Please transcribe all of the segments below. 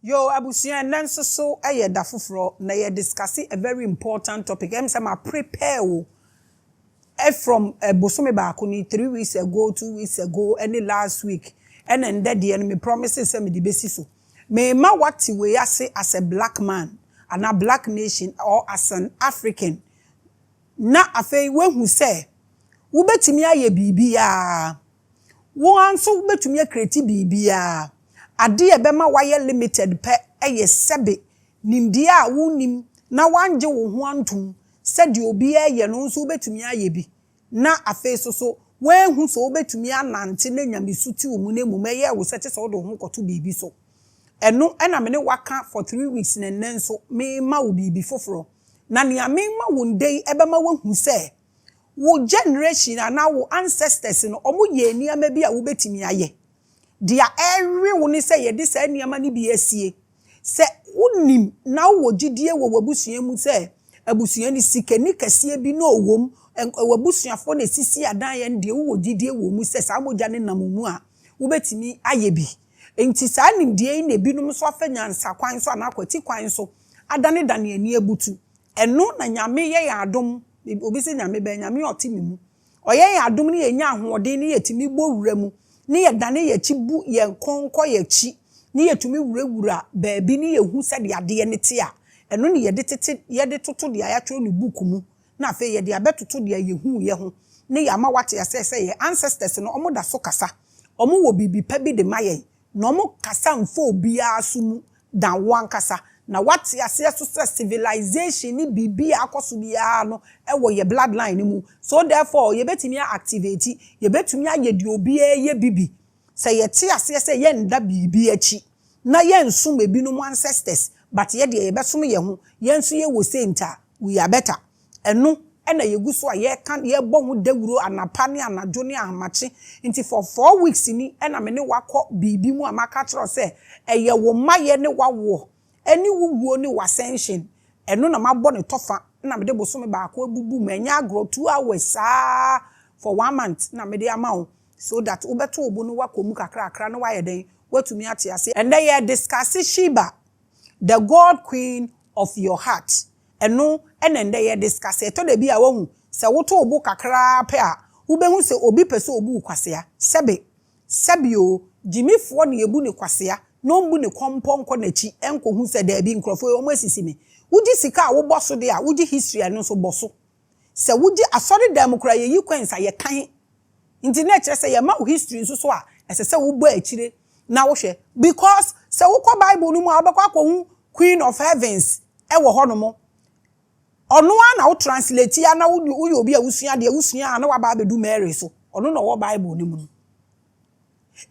Yo, abusia nanso so eye da foforo na ye discuss a very important topic. Em say ma prepare o. From bosome baako ni 3 weeks ago, 2 weeks ago, any last week. And then de me promises say me di besi so. Me ma wati we ase as a black man and a black nation or as an African. Na afei we hu say wo betimi aye bibia. Wo anso wo betimi akreti bibia. Ade ebema waye limited pe eye sebe nimdia a wonim na wanje wo ho antum sede obi eye no nso betumi aye bi na afei so wenhu so betumi anante na nyamesuti wo mu na mu meye wo sete so do ho koto bibi so eno ena me ne waka for 3 weeks na nenso me ma wo bibi foforo na ne ame ma wo ndei ebema wo hu se wo generation na wo ancestors no omo ye ni ama bi a wo betumi aye dia every woni say ye dis eniama ni bi asie se unim na wo gidie wo wabusua mu se abusua ni sikani kasie bi no wom wabusuafo na sisi adan ye de wo gidie wo mu se sa moja ne namumu a wo betimi aye bi enti sa nimdie na binum so afanyansa kwan so anakwati kwan so adane dane ani abutu eno na nyame ye ya adom obi se nyame be nyame otimi mu oye ya adom ne ye nya ahode ne yetimi gbowura mu ni ye dane ye chibu ye konko ye chi ni ye tumi wurawura baabi ni ye hu se de ade ne te a eno ni ye de tete ye de toto de ayatro ne book mu na fe ye de abetoto de ye hu ye ho ni ya ma wate se ye ancestors no omo da so kasa omo wo bibi pa bi de maye no omo kasa mfo obi asumu dan wan kasa na wate ase so civilization ni bibi akoso bia no e wo ye bloodline mu so therefore ye betimi activate ye betumi aye de obi ye bibi se ye te ase se ye nda bibi achi na ye nsum ebinum ancestors but ye de ye besom ye ho ye nso ye wo center we are better eno ena ye guso a ye kan ye bo hu dawuro anapa ne anajo ne amache nti for 4 weeks ni ena me ne wakọ bibi mu amaka tro se eye wo maye ne wawo eni wuguo ni wascension eno na mabọ ne tofa na me de bosome baako abubu manya agro 2 hours for 1 month na me de amawo so that ubeto obo no wakomu kakra no waye den watumi ate ase and then ye discuss Sheba the god queen of your heart eno enende ye discuss eto de bia wahu se woto obo kakra pe a ubehu se obi pese obu kwasea sebio jimifo ne ebu ne kwasea no mbu ne komponko na chi enko hu se da bi nkrofo omo asisi me wuji sika a wo boso de a wuji history no so boso se wuji asori demokra ye yi kwensa ye kan internet se ye ma history so a ese se wo bo akire na wo hwe because se wo kwa bible no mu abekwa akọ queen of heavens e wo ho no mo ono na wo translate ya na wo obi a wusua de wusua na wa ba bedu Mary so ono na wo bible no mu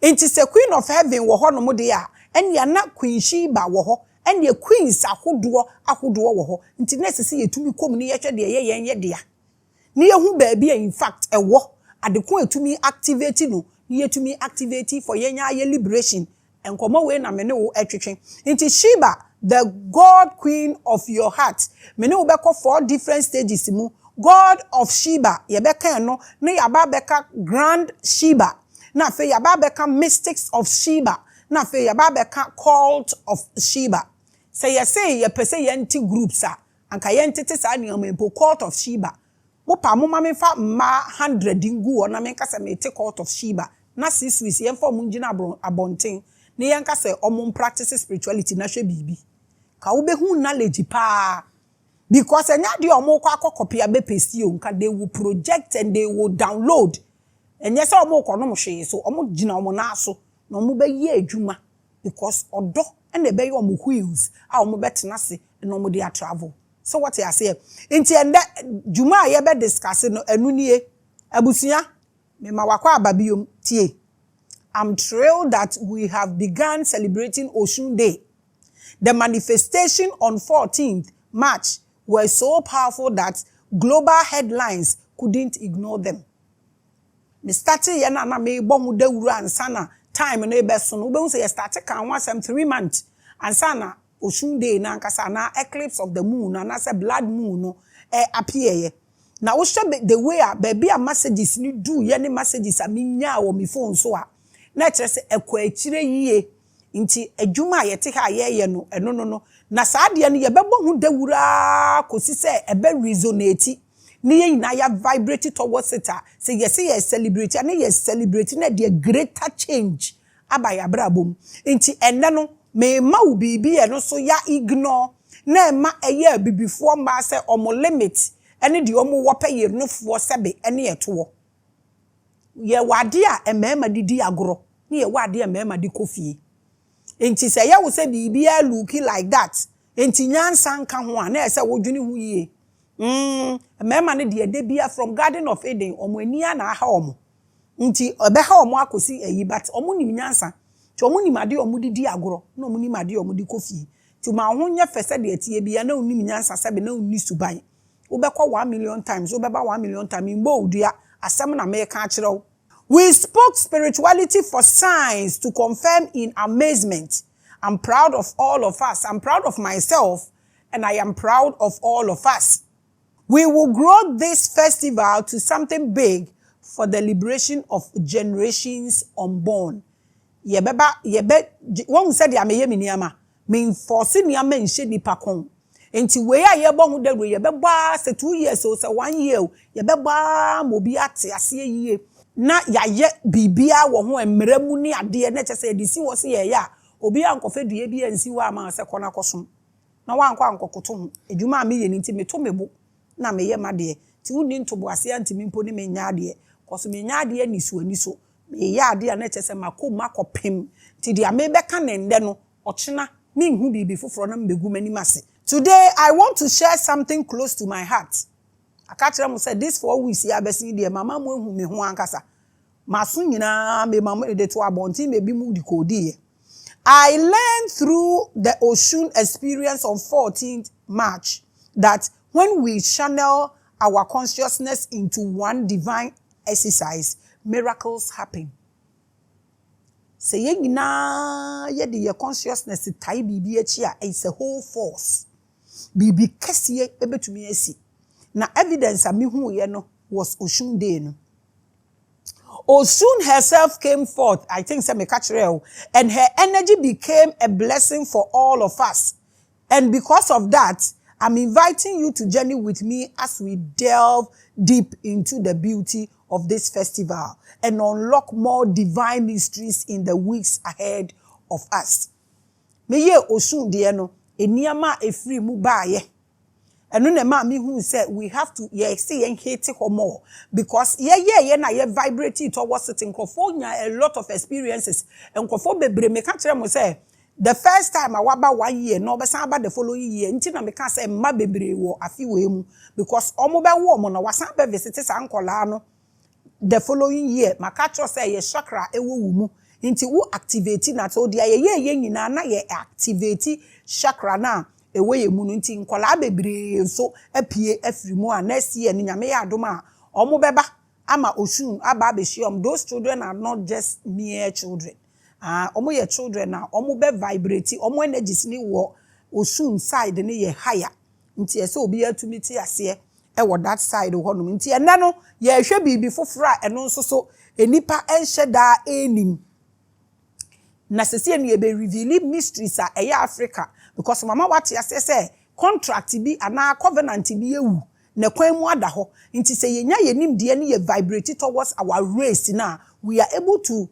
enti se queen of heaven wo ho no mo de a enya na Queen Sheba wo ho enya queens ahodo wo ho enti na sese yetumi kom ni ye hwe de ye de a ni ye hu ba bia in fact ewo adeko etumi activate no ni yetumi activate for yenya ye liberation enkomo we na me ne wo etwetwe enti Sheba the god queen of your heart me ne wo beko 4 different stages mu god of Sheba ye beka no ne yaba beka grand Sheba na fe yaba beka mystics of Sheba na fe yaba beka cult of Sheba say ye pese ye anti groups a anka ye ntete sa ne amempo cult of Sheba wo pa mo ma me fa ma 100 ngu o na me nkasa me te cult of Sheba na 6 weeks ye fa mo ngina abonten ne ye nkasa omon practice spirituality na hwe bibi ka wo be hu knowledge pa because enya de omo kwa akokopia be pesi o nka they will project and they will download enye se omo ko no mo hwe so omo gina omo na aso na omo be ye adwuma because odo ene be ye omo wheels a omo betena se na omo dey travel so what I say nti ende juma ye be discuss no anu nie abusia me ma wakwa ababiom tie I'm thrilled that we have begun celebrating Oshun Day. The manifestation on 14th March were so powerful that global headlines couldn't ignore them. Me started yana na me bomu de wuru ansana time no be so no be say start kan wasam 3 months ansana Oshun Day na nkasa na eclipse of the moon na say blood moon no appear na wo hwe the way a baby a messages ni do ye ne messages a menya wo me phone so a na kire se ekwa akire yie Inti adwuma yete ha ye no eno no na saa de no ye bebo hu dawura kosi se ebe resonate ni ye na ya vibrate towards it say yes ye celebrate and ye celebrate na the greater change aba ya brabom inti enne no me ma wo bibi ye no so ya ignore na ma eye bibifo ma se omo limit ene de omo wopa ye no fo sebe ene yeto ye wade a emema didi agoro ni ye wade a emema di kofie enti se ya wo se bibia looking like that enti nyansa nka ho a na ese wodwene hu yie emema ne de bia from Garden of Eden omo ania na ha omo nti obe ha omo akosi eyi but omo nim nyansa ti omo nim ade omo didi agoro na omo nim ade omo di kofie ti ma ho nya fese de atie bia na onim nyansa sebe na onni suban wo be kwa 1 million times wo be ba 1 million times mbo odua asem na me ka akire. We spoke spirituality for science to confirm in amazement. I'm proud of all of us. I'm proud of myself, and I am proud of all of us. We will grow this festival to something big for the liberation of generations unborn. One said, "I may mean force niama nche nipa kon." Enti we a ye bo hu da ye beba se 2 years so se 1 year ye beba mobi ate ase yie. Na ya ye bibia wo ho emramu ni ade na chese edisi wo se ye ya obi ankofa dua bi ansi wa ma se kona kosom na wa anko ankokoto ho edwuma me ye ni nti me to mebo na me ye made ti wuni ntobo ase anti me mpo ni me nya ade koso me nya ade ni so me ye ade na chese makom akopem ti dia me beka ne nde no ochena me hu bibi foforo na mbegu mani mase. Today I want to share something close to my heart. Akachira mo say this 4 weeks ya besi de mama mo ehu me ho ankasa maso nyina me mama de to abonti me bi mu di kodi. I learned through the Oshun experience on 14th March that when we channel our consciousness into one divine exercise, miracles happen. Say ye nyina ye de your consciousness tai bibi echi a it's a whole force. Bibi kese ebetumi esi. Na evidence a me hu ye no was Oshun day no. Oshun herself came forth, I think say me catch real, and her energy became a blessing for all of us. And because of that, I'm inviting you to journey with me as we delve deep into the beauty of this festival and unlock more divine mysteries in the weeks ahead of us. Me ye Oshun de no, eniama efri mu baaye. And no ma me who said we have to see and hate more because na vibrate towards it in Kofonia a lot of experiences and Kofo bebre me catch them say the first time I waba 1 year no be about the following year nti me can say ma bebre wo afi we mu because omo be wo mo na wasan be visit sankola no the following year my catch say ye chakra ewo wu mu nti wo activate na so dia ye nyina na ye activate chakra na ewe ye munu nti nkola bebre so apie afrimu a next year ni nyame ya adoma omo beba ama Oshun aba beshiom. Those children are not just mere children. Omo ye children na omo be vibrate omo energies ni wo Oshun side ni ye higher nti ese obi atumi ti ase e wo that side ho no nti ena no ye hwe bibi fofora eno nso so enipa enhye da enim na sese ni be reveal mysteries a eye Africa because mama what ya say contract bi ana covenant bi ewu na kwan mu ada ho nti se yenya yenim de ne ye vibrate towards our race na we are able to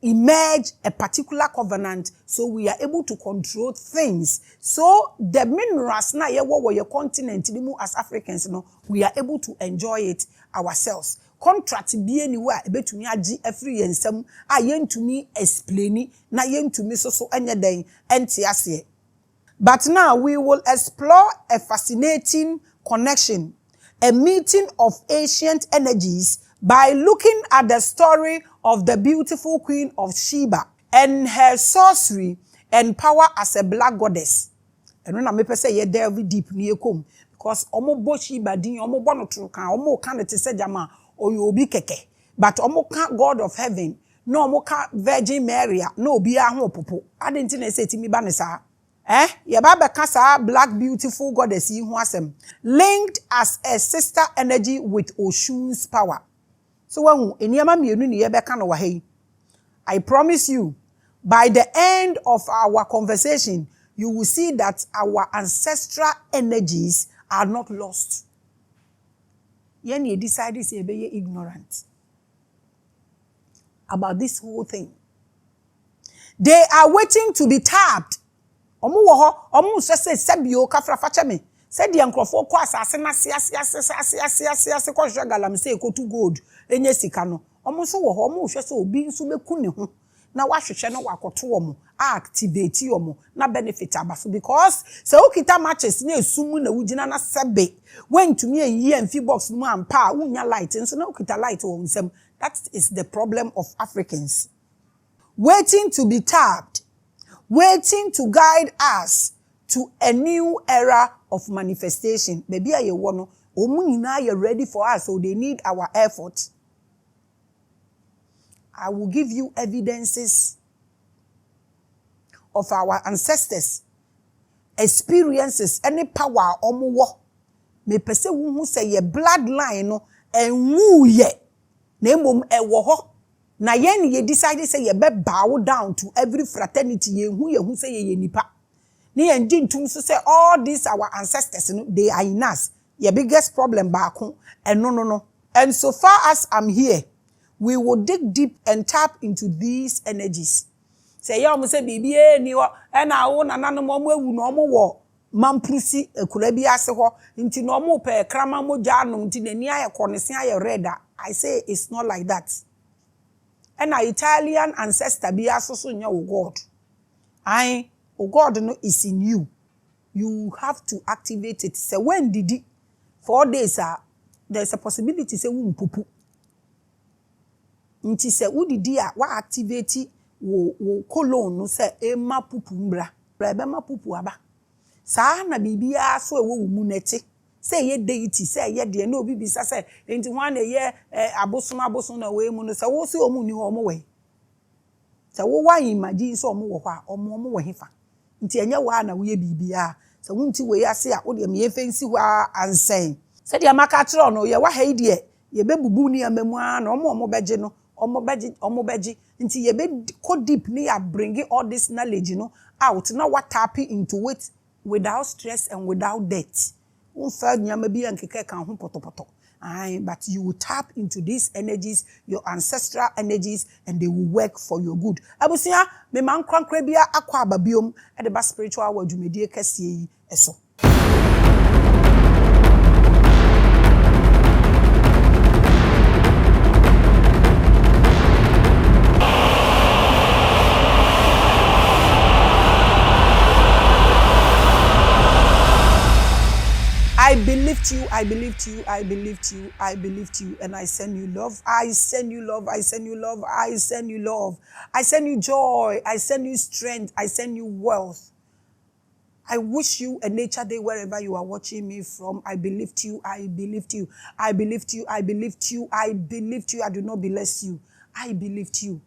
emerge a particular covenant so we are able to control things. So the minerals na ye wo your continent ni mu as Africans no we are able to enjoy it ourselves. Contract bi anywhere ebetumi agi every yensam a yentumi explain na yentumi so enye den ente ase. But now we will explore a fascinating connection, a meeting of ancient energies by looking at the story of the beautiful Queen of Sheba and her sorcery and power as a black goddess. And when I me say ye delve deep near come because omo bo Sheba din omo bo no tru kan omo kan te se jama oyo obi keke but omo kan God of heaven no omo kan Virgin Mary no obi a ho popo adenti na se timi ba ne sa ye baba kasa black beautiful goddess yi hu asem linked as a sister energy with Oshun's power. So when eniama mienu ni ye beka no wa hei, I promise you By the end of our conversation, you will see that our ancestral energies are not lost. Yen you decide to be ignorant about this whole thing. They are waiting to be tapped. Omu wo ho, omu se sebio kafra fache me. Se di ankrofo kwa asase na siase kwa galam se ekotu gold enye sika no. Omu so wo ho, omu hwe se obi nso beku ne ho. Na wahwehwe no wakoto omu, activate omu na benefit abaso because se okita matches na esumu na wugina na sebe when to me eyi amfi box mu ampa unya light nso na okita light wo nsem. That is the problem of Africans. Waiting to be tapped, waiting to guide us to a new era of manifestation. Maybe I want to ready for us, so they need our effort. I will give you evidences of our ancestors, experiences, any power omuwo. Me pese who say ye bloodline no and woo ye. Nemom ewo ho. Na yen ye decide say ye be bow down to every fraternity ye who say ye nipa. Ni engine tum so say all these our ancestors they are in us. Your biggest problem back home. And no. And so far as I'm here, we will dig deep and tap into these energies. Say ya mo say bibi ni wo e na wo nananom mo ewu no mo wo mamprusi ekura bi ase ho nti no mo pe krama mo ja no nti nani aye konese aye reda. I say it's not like that. And our Italian ancestor be also nya God. God no is in you. You have to activate it. So when did it 4 days there's a possibility say pupu. Nti se udidi wa activate wo colon no say ema pupu mbra. Ebe ma pupu aba. Sa na bibia so ewo mu neti. Say ye deity, say ye de no bibi say enti wan ye abosun na we mu no say wo se omu ni ho omo we. Say wo wan imagine so omo wo ho a omo wo hefa. Nti enye wa na we bibia. Say wunti we ase a wo de me yefensi ho ansen. Say de amaka tro no ye wa ha ide ye bebubu ni amamu a na omo beje no omo beje nti ye be go deep ni ya bring all this knowledge no out na what tap into it without stress and without debt. But you will tap into these energies, your ancestral energies, and they will work for your good. Abusia, me man krankrabia akwa babiom at the spiritual world you medie kesi eso. I believed you, I believed you, I believed you, I believed you, and I send you love. I send you love, I send you love, I send you love. I send you joy, I send you strength, I send you wealth. I wish you a nature day wherever you are watching me from. I believed you, I believed you, I believed you, I believed you, I believed you, I do not bless you. I believed you.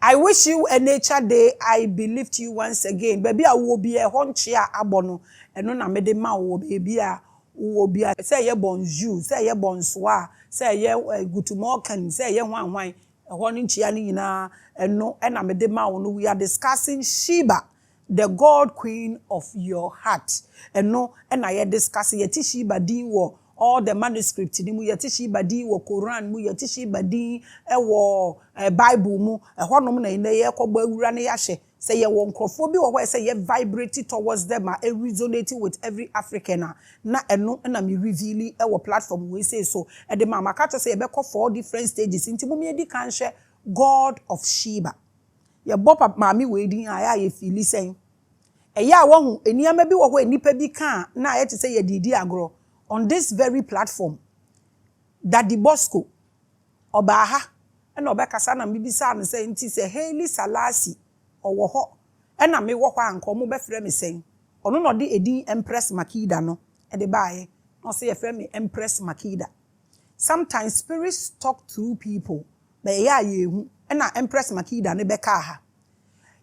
I wish you a nature day. I believed you once again. Baby, I will be a honchia abono. And no na mede ma wo baby a wo be say ye bonjour, say ye bonsoir, say ye good morning, say ye hwan ehon nchia ni nyina eno na mede ma wo no. We are discussing Sheba, the God Queen of your heart. Eno na ye discussing ye Sheba din wo all the manuscripts ni mu yeti Sheba din wo Quran mu yeti Sheba din wo Bible mu honom na ine ye kwogba awura ne yahye say ye won krofo bi wo ho say ye vibrate towards them a resonating with every African na eno na me reveal e wo platform we say so e de mama ka to say ye be call 4 different stages inti mu me di kan hye God of Sheba ye bop Maame we din aya ye feel say e ya wo hu eniama bi wo ho enipa bi kan na ye te say ye didi agro on this very platform that the Bosco obaha ena obekasa na mbibisa no say nti say Haile Selassie owo ho ena me wo ho anko mo be frɛ me sen ono no de edin Empress Makida no e de baaye no say ye frɛ me Empress Makida. Sometimes spirits talk through people but ya yehu ena Empress Makida ne beka ha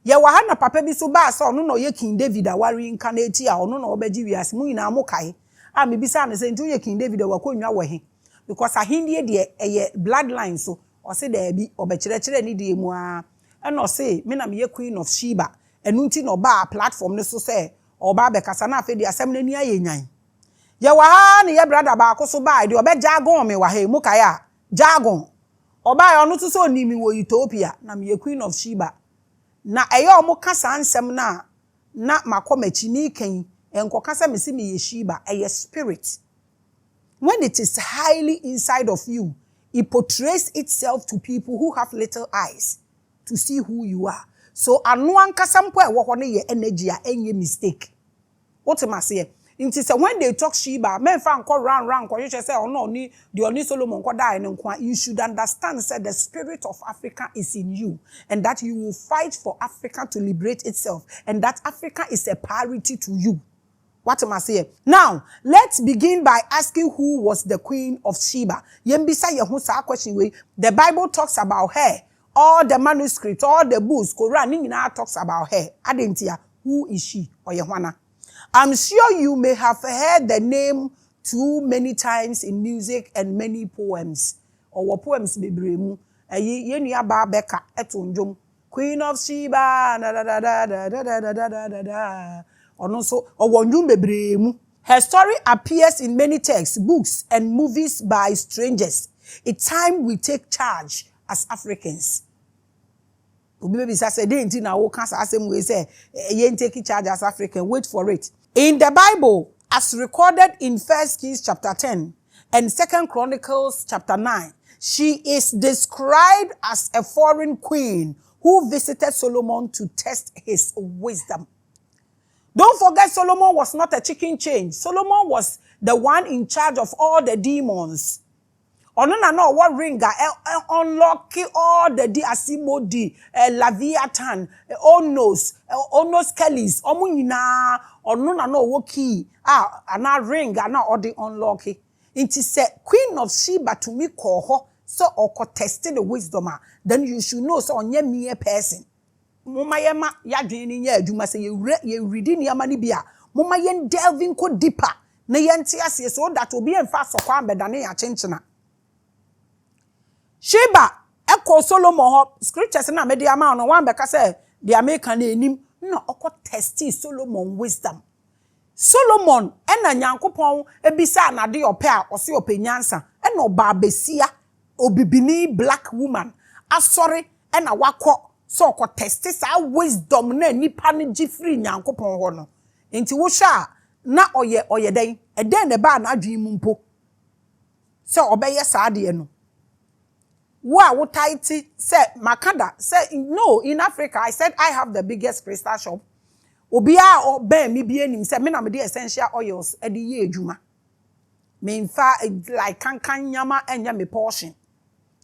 ye wa ha na papa bi so ba so ono no ye King David awari incarnate a ono no obeji wiase mu nyina mo kai a me bisa na say ntu ye King David wakonwa wo he because ahindie de eye bloodline so o se da bi obekire ni de mu a and no say me na me Queen of Sheba enu nti no ba platform ne so say oba be kasa na afedi asem na ni ayenyan ye wa ha ne ye brother ba ko so ba de obe jagon me wa he mu kai a jagon oba ye onu so ni mi wo Ethiopia na me Queen of Sheba na eye omo kasa ansem na makomachi ni kan enko kasa me si me ye Sheba eye spirit. When it is highly inside of you, it portrays itself to people who have little eyes to see who you are. So anu ankasa mpo e wo ho ne ye energy a enye mistake. What am I saying? It is when they talk Sheba, men fa nko round ko you say ono ni the oni Solomon ko die ne nko, you should understand say the spirit of Africa is in you and that you will fight for Africa to liberate itself and that Africa is a priority to you. What am I saying? Now, let's begin by asking who was the Queen of Sheba. Yembisa yehu sa question we. The Bible talks about her. All the manuscripts, all the books, Quran, nina talks about her. Adentia, who is she? Or Yehwana? I'm sure you may have heard the name too many times in music and many poems. Or poems bebremu. Yeni aba beka etunjum. Queen of Sheba. Da da da da da da da da da da. Her story appears in many texts, books, and movies by strangers. It's time we take charge as Africans. Maybe say take charge as Africans. Wait for it. In the Bible, as recorded in 1 Kings chapter 10 and 2 Chronicles chapter 9, she is described as a foreign queen who visited Solomon to test his wisdom. Don't forget, Solomon was not a chicken change. Solomon was the one in charge of all the demons. No, what ringer unlock all the Asimodi, Laviathan, Onos Kellys, Omunina, or no woki, and ring, and all the unlock it. It is a Queen of Sheba to me call her, so or testing the wisdom, then you should know so on your mere person. Mama yema ya dwene nya adwuma se ye reading ya mani bia mama yen delving ko deeper na yente ase so that obi emfa sokwa ambedane ya chenchena Sheba eko Solomon ho scriptures na me dia ma no wan beka se the American enim na okọ testi Solomon wisdom. Solomon ena Nyankopon ebisa na de ope a ose openyansa ena oba besia obibini black woman asori ena wakọ so ko testi sa wisdom na nipa ne gifri Nyankopon ho no enti wo hwa na oye den eden ne ba na adwen mu mpo so obeye sa de no wo tight say makada say no in Africa. I said I have the biggest crystal shop. Obia or ben me be enim say me na me the essential oils e de ye adwuma me nfa like kankan nyama enya me portion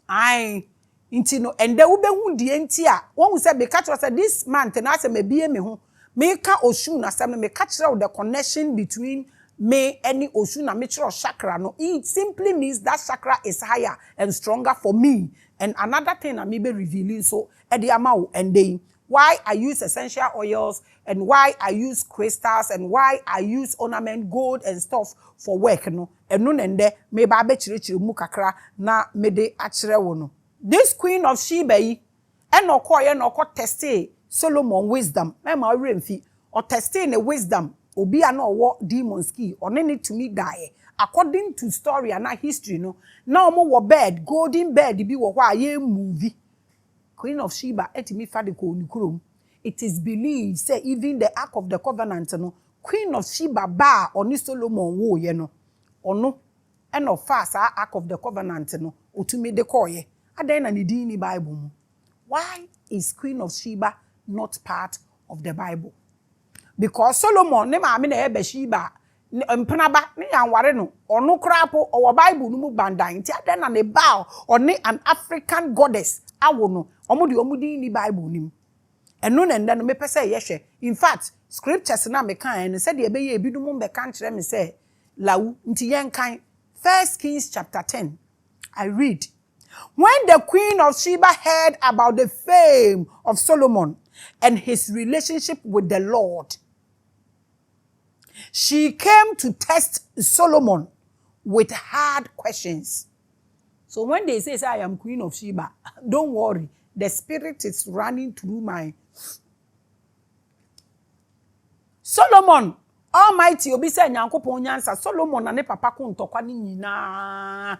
ai inti no ende wo be hu die nti a won say be catch say this month na say me be me ho me ka Oshun asem me catch the connection between me any Oshun na me chiro chakra no. It simply means that chakra is higher and stronger for me. And another thing I may be revealing so at the amount and day why I use essential oils and why I use crystals and why I use ornament gold and stuff for work no and no nende me ba be chire mu kakra na me de akire wo no. This Queen of Sheba yi and no teste Solomon wisdom me ma remfi or teste ne wisdom obi a no wo demons ki or need to me die according to story and history no na omo wo bed golden bed bi wo kwa ye movie Queen of Sheba etimi fade ko nikurom. It is believed say even the Ark of the Covenant no Queen of Sheba ba oni Solomon wo ye no ono and of fast Ark of the Covenant no otumi de koye adan na ne din ni Bible mu. Why is Queen of Sheba not part of the Bible? Because Solomon ne maame na ebe Sheba mpenaba ne yanware no ono krapo owo Bible no mu bandan ti adan na ne ba oni an African goddess awo no omudi ni Bible nim eno na nda no me pese yehwe. In fact scriptures na me kan no said e be ye bidum be kan kire me say lawu nti yen kan 1 Kings chapter 10 I read, when the Queen of Sheba heard about the fame of Solomon and his relationship with the Lord, she came to test Solomon with hard questions. So when they say I am Queen of Sheba, don't worry. the spirit is running through my Solomon Almighty obi say Nyankopon nyansa Solomon na ne papa ko ntokwa ne nyina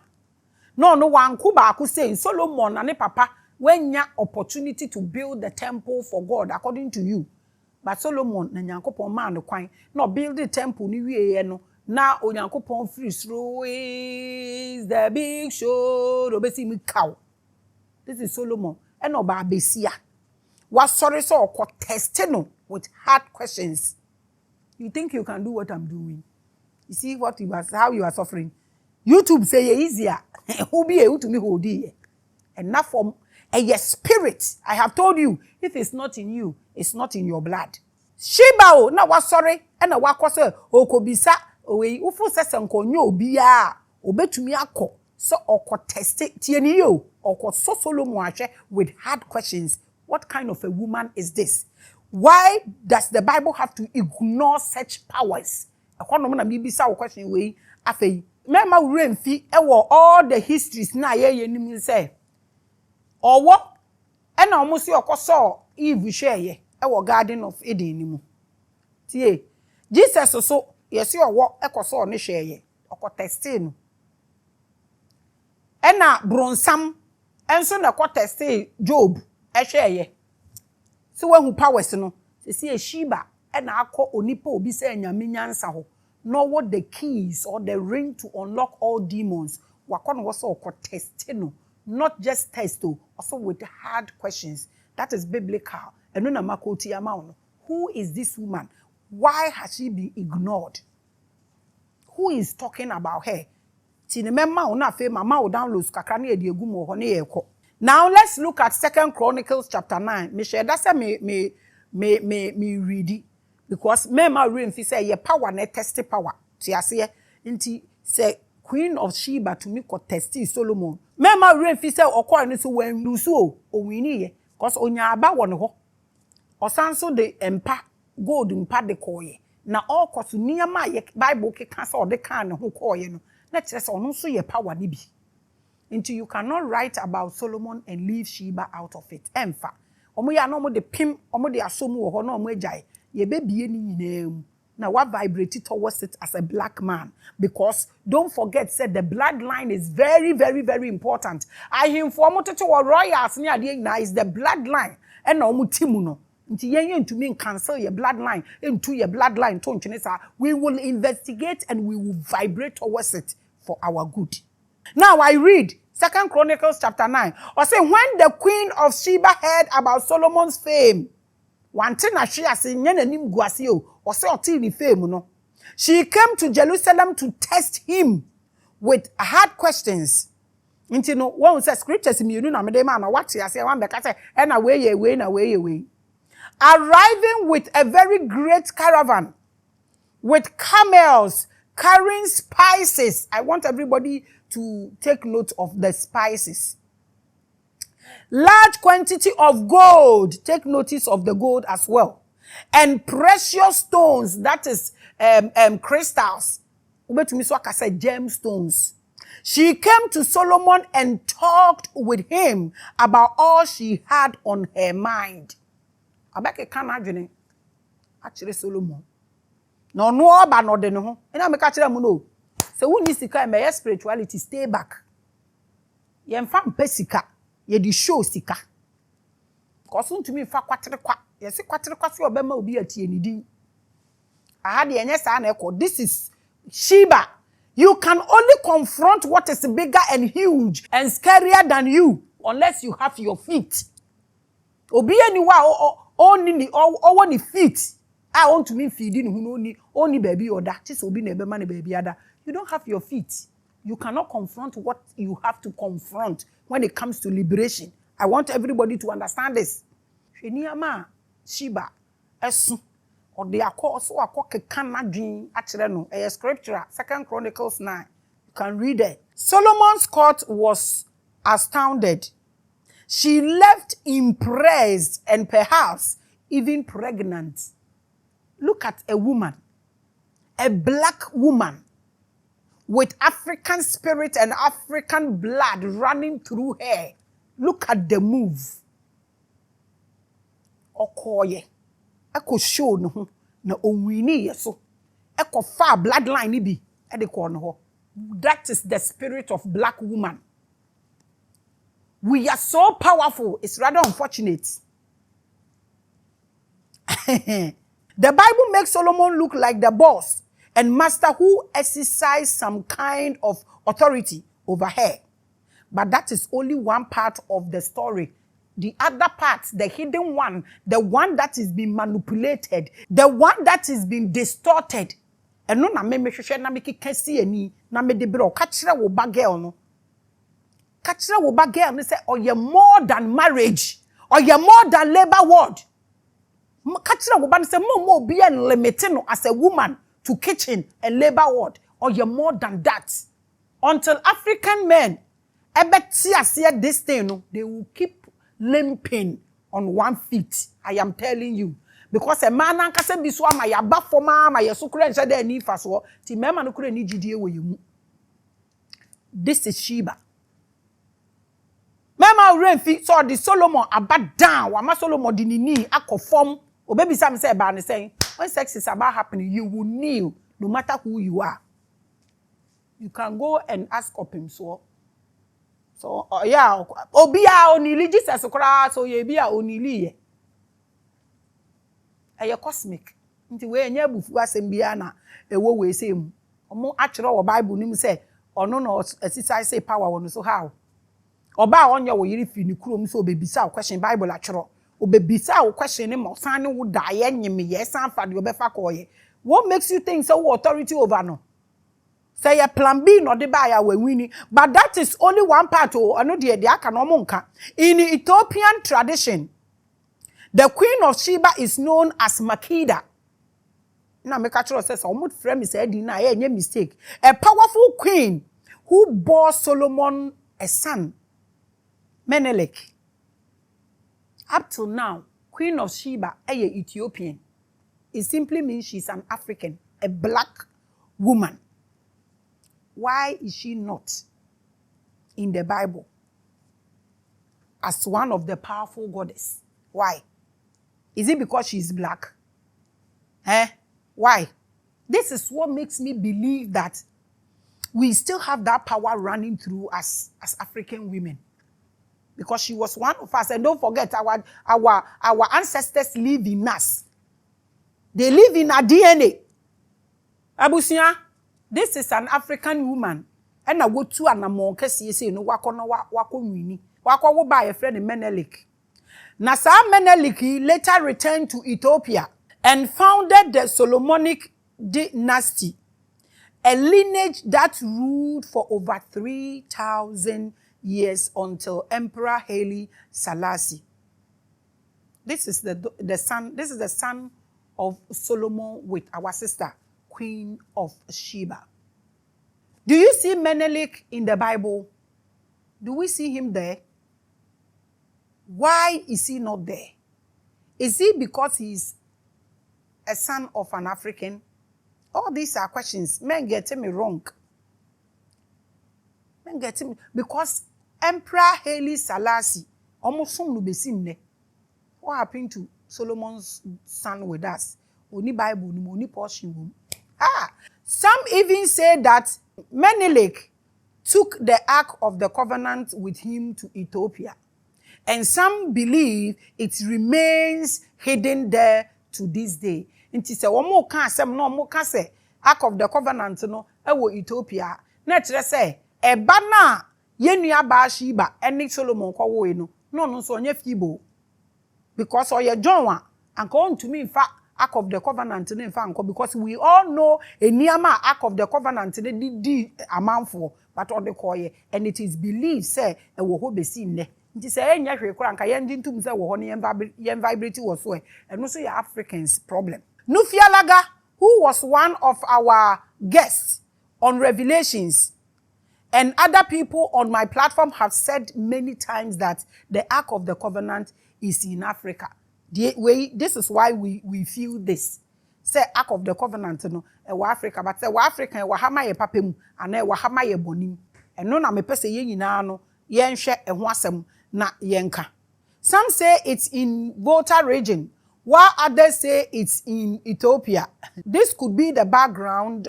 no wanku ba ku say Solomon na ne papa wenya opportunity to build the temple for God according to you but Solomon na Nyankopon ma no kwan no build the temple ni wieye no na Onyankopon free through is the big show obesi mi cow this is Solomon and oba besia was sorry so ko test no with hard questions. You think you can do what I'm doing? You see what you are, how you are suffering. YouTube say easier. Who be able to me hold it? Enough from a spirit. I have told you, if it's not in you, it's not in your blood. Sheba na was sorry and a wakose okobisa owe ufu sese nkonyo obia obetumi akọ so oko test tieni yo oko so Solomon ahwe with hard questions. What kind of a woman is this? Why does the Bible have to ignore such powers? Akono na bibisa wo question we afei mema wuremfi ewo all the histories na ye nim say owo e na omo si okoso Eve hweye ewo garden of Eden nimu tie Jesus so yesi owo ekoso ne hweye okoteste no e na bronsam enso na ekoteste Job hweye so when powers no see a Sheba and akọ onipa obi say nyame nyansa ho no what the keys or the ring to unlock all demons wakọ was so test no not just test also with hard questions that is biblical and no makoti amount. Who is this woman? Why has she been ignored? Who is talking about her? Tinemema ona fe mama o downloads kakra na edi egu mo ho na yeko. Now let's look at 2 Chronicles chapter 9. Me share that say me read it because me ma read fi say ye power na test power. Ti ase nti say Queen of Sheba to me ko test Solomon. Me ma read fi say okwa no so wan lusu o wini ye because onya aba wo ne ho. Osan so de empa gold mpa de koye. Na all koso niyama ye Bible ke kan say o de kan ne ho koye no. Na tire say ono so ye power ni bi. Until you cannot write about Solomon and leave Sheba out of it. Emfa. Omo ya no mo de pim, omo de asomu wo ho no omo agyae. Ye bebie ni nyinam. Now what vibrated towards it as a black man because don't forget said the bloodline is very very very important. I inform to royals ni ade na is the bloodline and na omo timu no. Nti yen to mean cancel your bloodline into your bloodline to ntwene sa we will investigate and we will vibrate towards it for our good. Now I read 2 Chronicles chapter 9. Or say when the Queen of Sheba heard about Solomon's fame, one thing she has seen nim guasio or say otini fame no. She came to Jerusalem to test him with hard questions. Inti no one says scriptures in you na me dey man what you say one be say and away away. Arriving with a very great caravan with camels carrying spices. I want everybody to take note of the spices. Large quantity of gold. Take notice of the gold as well. And precious stones. That is crystals. Gemstones. She came to Solomon and talked with him about all she had on her mind. Abeke kana actually Solomon. No ba no de no. Ina me ka kire mu no. Se woni sika me spirituality stay back. Ye mfa mpa sika, ye di show sika. Koso ntumi fa kwatere kwa. Ye se kwatere kwa se obema obi atie ni din. Aha de enye sa na ekọ. This is Sheba. You can only confront what is bigger and huge and scarier than you unless you have your feet. Obi aniwa o ni feet. I want to mean feeding who only baby or that is obi na man baby other. You don't have your feet. You cannot confront what you have to confront when it comes to liberation. I want everybody to understand this. Sheba esu or the so kekana actually no a scripture 2 Chronicles 9. You can read it. Solomon's court was astounded. She left impressed and perhaps even pregnant. Look at a woman, a black woman with African spirit and African blood running through her. Look at the move. okoye eko show no ho na onwini ye so eko fa bloodline ni bi e de ko no ho. That is the spirit of black woman. We are so powerful, it's rather unfortunate. The Bible makes Solomon look like the boss and master who exercised some kind of authority over her. But that is only one part of the story. The other part, the hidden one, the one that is being manipulated, the one that is being distorted. And no na me hwehwe na me kekasi ani na me de bro ka kire wo ba girl no. Ka kire wo ba girl no say oye more than marriage, oye more than labor ward. Ka kire wo ba no say mo be limited no as a woman to kitchen and labor ward, oye more than that. Until African men ebeti ase this thing no, they will keep limping on 1 feet. I am telling you. Because a man anka se biso ama ya ba foma ama ya sukure nche de ni faso ti mema no kure ni gidie wo yemu. This is Sheba. Mema renfi so the Solomon abadan wa ma Solomon di ni akofom obebisa me say ba ne say when sex is about happening you will kneel no matter who you are. You can go and ask up him so yeah obia onili Jesus kra so ye bia onili ye. Eye cosmic nti we nya bufu asem bia na ewo we say mu omo akere wo Bible nim say ono no exercise power won so how oba onye wo yiri fi ni kurom so obebisa question Bible akere obebisa wo question ni mo san ne wo da ye nyime ye san fa de obefa ko ye. What makes you think so authority over no? Say a plan B no de ba ya we wini, but that is only one part o ano de aka no mo nka. In Ethiopian tradition, the Queen of Sheba is known as Makeda. Now, make a choice says, almost frame is na any mistake. A powerful queen who bore Solomon a son, Menelik. Up till now, Queen of Sheba, a Ethiopian. It simply means she's an African, a black woman. Why is she not in the Bible as one of the powerful goddesses? Why? Is it because she's black? Why? This is what makes me believe that we still have that power running through us as African women. Because she was one of us. And don't forget, our ancestors live in us. They live in our DNA. Abusia, this is an African woman. And I go to an among say no wako no wako wini. Wako wo buy a friend in Menelik. Nasa Menelik later returned to Ethiopia and founded the Solomonic dynasty, a lineage that ruled for over 3,000 years until Emperor Haile Selassie. This is the son. This is the son of Solomon with our sister, Queen of Sheba. Do you see Menelik in the Bible? Do we see him there? Why is he not there? Is it because he's a son of an African? All these are questions. Men get me wrong. Men get me because Emperor Haile Selassie almost some. What happened to Solomon's son with us? Only Bible, only portion. Some even say that Menelik took the Ark of the Covenant with him to Ethiopia. And some believe it remains hidden there to this day. Inti se wo mo kan asem no mo ka se Ark of the Covenant no e wo Ethiopia. Na kire se e ba na ye nua ba Sheba eni Solomon kwa wo no no so onye fibo. Because oye John wa anka on to me fa Ark of the Covenant no fa anko because we all know eniama Ark of the Covenant di amanfo but on the koye and it is believed say e wo ho besi nne. Nti say enya hwe kora nka ye ntum say wo ho ne yen vibrate wo so e no so your Africans problem. Nufialaga, who was one of our guests on Revelations, and other people on my platform have said many times that the Ark of the Covenant is in Africa. This is why we feel this. Say Ark of the Covenant no e wa Africa, but say wa Africa e wa hama ye papem ana e wa hama ye bonim. Eno na me pese ye nyina no ye nhwe e ho asem na ye nka. Some say it's in Volta region, while others say it's in Ethiopia. This could be the background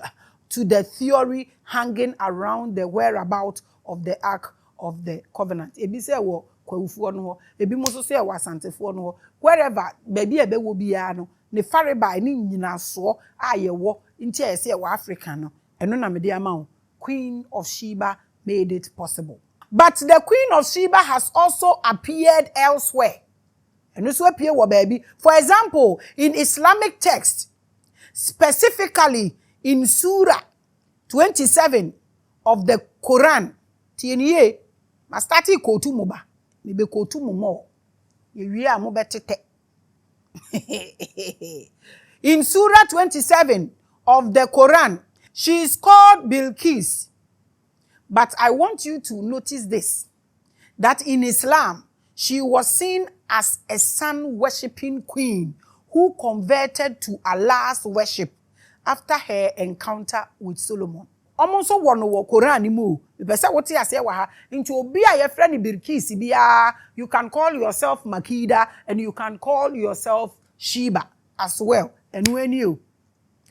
to the theory hanging around the whereabouts of the Ark of the Covenant. Ebi say wo kwawufuo no, ebi mo so say wo asantefuo no, wherever baby ebe wo bia no, ne fareba ni nyinaso a ye wo nti e say wo Africa no, eno na me de ama wo. Queen of Sheba made it possible. But the Queen of Sheba has also appeared elsewhere. And this appear wo baby. For example, in Islamic text, specifically in Surah 27 of the Quran. Tieniye, ma stati kotu muba. Mi be kotu mumo. Ye wi a mo betete. In Surah 27 of the Quran, she is called Bilqis. But I want you to notice this, that in Islam, she was seen as a sun-worshipping queen who converted to Allah's worship after her encounter with Solomon. Almost one wo Quran mu. Besa woti ase wa ha. Nti obi a ye frɛ ne Bilqis bia, you can call yourself Makida and you can call yourself Sheba as well. And when you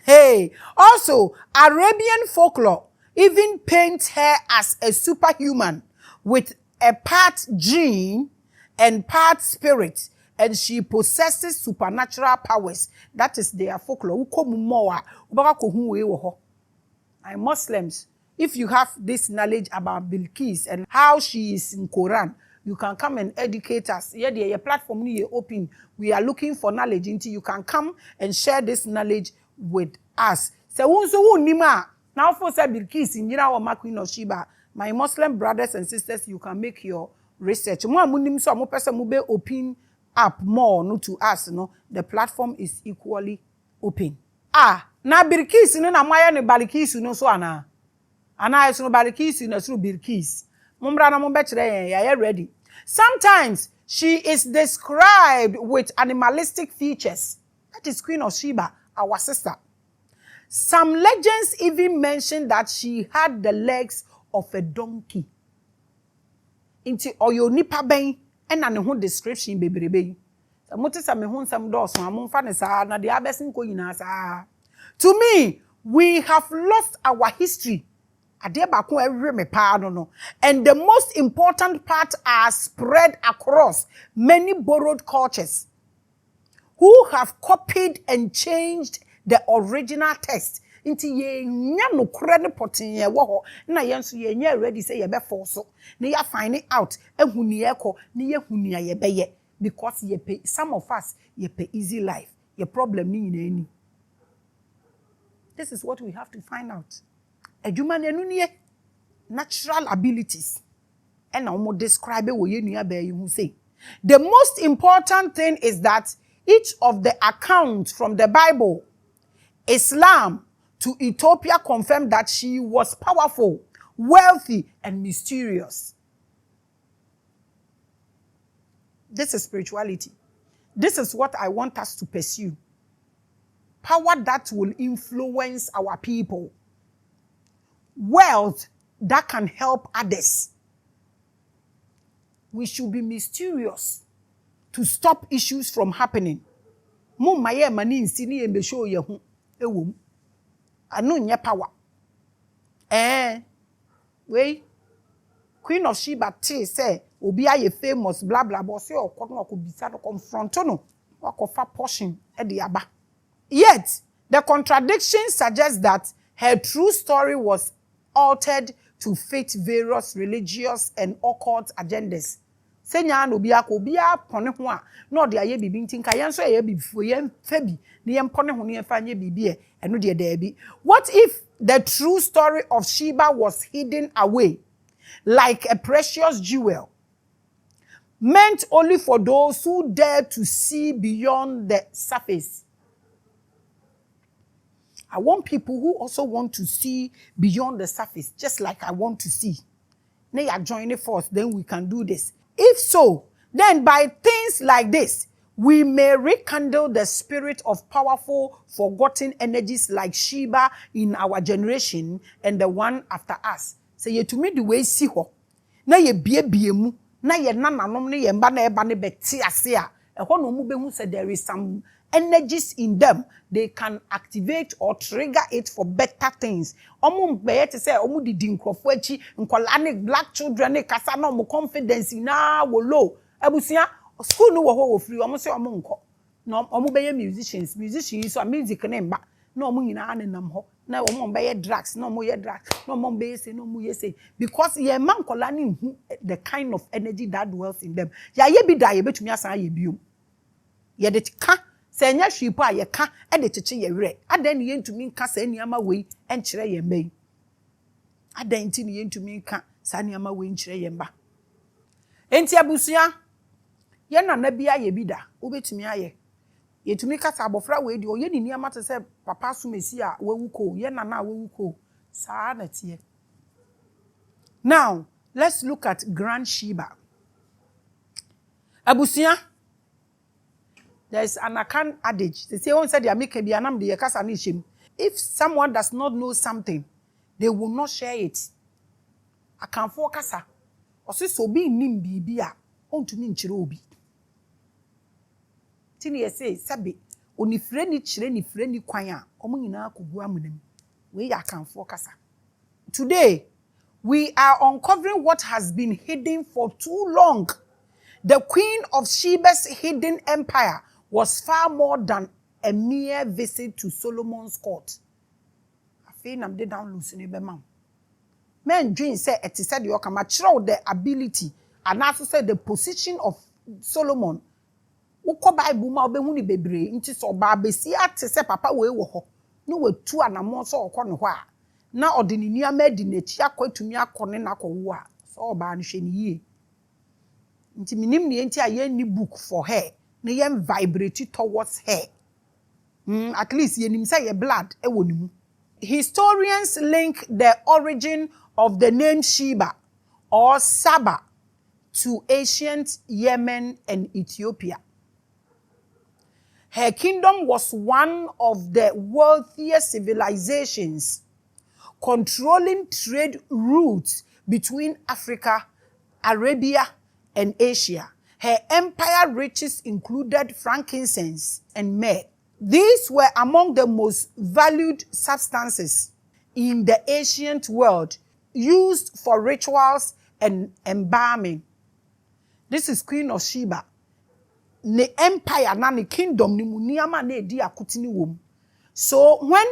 hey, also Arabian folklore even paints her as a superhuman with a part jinn and part spirit, and she possesses supernatural powers. That is their folklore. And Muslims, if you have this knowledge about Bilqis and how she is in Quran, you can come and educate us. Yeah, your platform is open. We are looking for knowledge until you can come and share this knowledge with us. So nima now for say Bilqis in our Queen of Sheba. My Muslim brothers and sisters, you can make your research. Mo amunim so mo person mo be open up more no to us no. The platform is equally open. Na Bilqis no na moya ne Bilqis no so ana. Ana eso no Bilqis no so Bilqis. Mumbra na mo be kire ya ready. Sometimes she is described with animalistic features. That is Queen of Sheba, our sister. Some legends even mention that she had the legs of a donkey. Inti oyo nipa ben ena ne ho description bebrebe. So motisa me ho nsam do so amomfa ne sa na de abesin ko nyina sa. To me, we have lost our history. Ade ba ko ewe me pa no. And the most important part are spread across many borrowed cultures who have copied and changed the original text. Inti ye nya no kure ne potin ye wo ho na ye nso ye nya ready say ye be force na ya find it out ehuni ye ko na ye huni ye be ye, because ye pay some of us ye pay easy life ye problem ni nyina ni. This is what we have to find out. Adwuma ne nu ne natural abilities and na omo describe wo ye nua ba yi hu say. The most important thing is that each of the accounts from the Bible, Islam to Ethiopia, confirmed that she was powerful, wealthy, and mysterious. This is spirituality. This is what I want us to pursue. Power that will influence our people. Wealth that can help others. We should be mysterious to stop issues from happening. Mo maye mani insini embe show ye hu ewom. Anu nye power. Wait. Queen of Sheba say obi aye famous blah blah blah say okono akobisa no confront no wakofa portion e de aba. Yet the contradiction suggests that her true story was altered to fit various religious and occult agendas. Senya no bia ko bia pone ho a no de aye bibi ntin ka yen so aye bibifo yen fa bi ne yen pone ho ne yen fa anye bibi e eno de da bi. What if the true story of Sheba was hidden away like a precious jewel, meant only for those who dare to see beyond the surface? I want people who also want to see beyond the surface, just like I want to see. Now you join the force, then we can do this. If so, then by things like this, we may rekindle the spirit of powerful, forgotten energies like Sheba in our generation and the one after us. So you to me the way see ho. Na ye bie mu na ye nananom ne ye mba na eba ne beti ase a ehɔ no mu behu say there is some energies in them. They can activate or trigger it for better things. Omu beye te say omu didi nkrofo achi nkola ne black children ne kasa na omu confidence na wo low. Abusia school no wo ho wo free omu say omu nko. Na omu beye musicians so music ne mba. Na omu nyina ne nam ho. Na omu beye drugs, na omu ye drugs. Na omu beye say no omu ye say because ye man nkola ne hu the kind of energy that dwells in them. Ya ye bi da ye betumi asan ye biom. Ye de ka se nya hwipo a ye ka e de cheche ye were adan ne yentumi nka sa niama wei enkyere ye mbai adan ti ne yentumi nka sa niama wei enkyere ye mba enti abusua ye nana bia ye bida obetumi aye yetumi kasa abofra wei de oye ni niama te se papa sumesi a wewuko ye nana wewuko sa na tie. Now let's look at Grand Sheba. Abusua, there's an Akan adage. They say, one said, if someone does not know something, they will not share it. Akan for kasa. Osi so be nim bibia. On to mean chirobi. Tini say, sabi, oni freni chire ni freni kwanya. Omunina kugua munim. We akan for kasa. Today, we are uncovering what has been hidden for too long. The Queen of Sheba's hidden empire was far more than a mere visit to Solomon's court. I feel I'm down losing be man. Men dream say it is said you can show the ability and also say the position of Solomon. Uko Bible ma obehu ni bebre nti so ba besi ate se papa we wo ho no wetu anamo so okọ no ho a na odini nuama di nachi akwatumi akone na akọwo a so ba no hwe ni yie nti minim ne enti aye ni book for her na yem vibrate towards her at least yenim say ye blood e wonimu. Historians link the origin of the name Sheba or Saba to ancient Yemen and Ethiopia. Her kingdom was one of the wealthiest civilizations, controlling trade routes between Africa, Arabia, and Asia. Her empire riches included frankincense and myrrh. These were among the most valued substances in the ancient world, used for rituals and embalming. This is Queen of Sheba. Ne empire na ne kingdom ni muniama na edi akutini wom. So when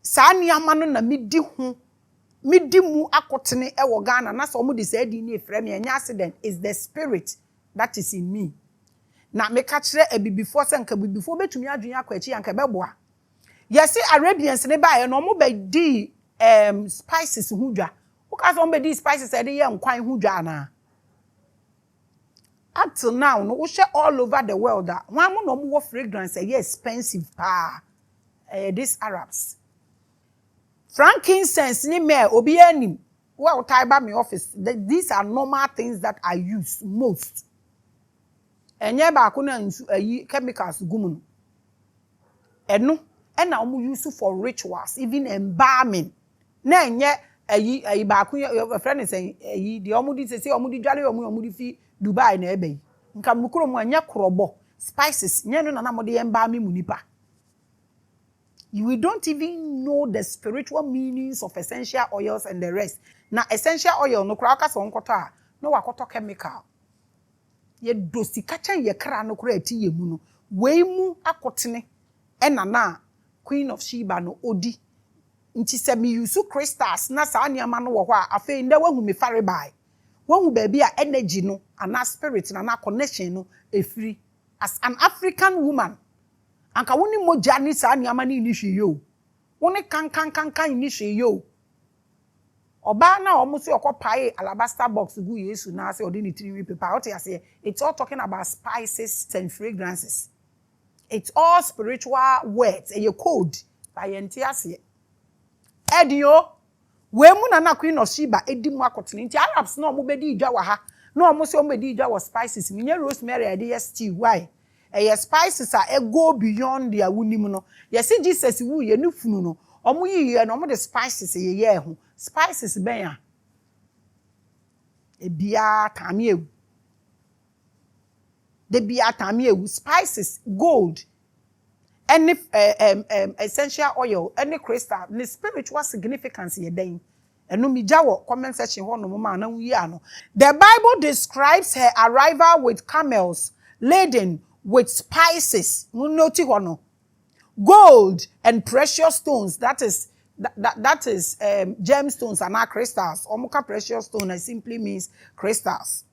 sa niama no na midi mu akotene e wo Ghana na so mo de sa di ni efrem enya accident is the spirit that is in me. Na me ka kire abibifo se nka bibifo betumi adwen akwachi anka beboa. Yes, Arabians ne ba ye no mo be di spices hudwa. Wo ka so mo be di spices e de ye nkwan hudwa na. Up till now, no, we share all over the world that one no more fragrance, expensive these Arabs. Frankincense, ni me obi anim. Well, tie by my office. These are normal things that I use most. Enye ba ko na chemicals gumun. Eno, and now we use for rituals, even embalming. Na enye ayi ba ko your friend is saying the omudi say omudi dwale omudi fi Dubai na ebe nka mukuro mu anya krobo spices nye no na mo de yemba mi munipa. We don't even know the spiritual meanings of essential oils and the rest. Na essential oil no kura aka so nkoto a no wakoto chemical ye dosi kacha ye kra no kura ati ye mu no we mu akotene na Queen of Sheba no odi nti se mi use crystals na sa aniama no wo ho a afi nda wahu me fare bai. When baby a energy no and a spirit and a connection no a free as an African woman anka woni moja ni sa niama ni hwe yo woni kan ni hwe yo oba na omusi okopae alabaster box gu Yesu na say odi ni 3 paper what you say it's all talking about spices and fragrances. It's all spiritual words a code by entiase edio we mu na Queen of Sheba edi mu akotene nti Arabs na omo bedi idwa wa ha na omo se omo bedi idwa wa spices minye rosemary e dey stew why spices are go beyond their wunim no yes Jesus wu ye nufunu no omo yiye no omo the spices ye ho spices ben ya Ebia tamie. De bia tamie spices, gold, any essential oil, any crystal, the spiritual significance ye den. And no mi jawo comment section ho no ma na wi ano. The Bible describes her arrival with camels laden with spices. Noti ho no. Gold and precious stones, that is gemstones and not crystals. Omuka precious stone simply means crystals.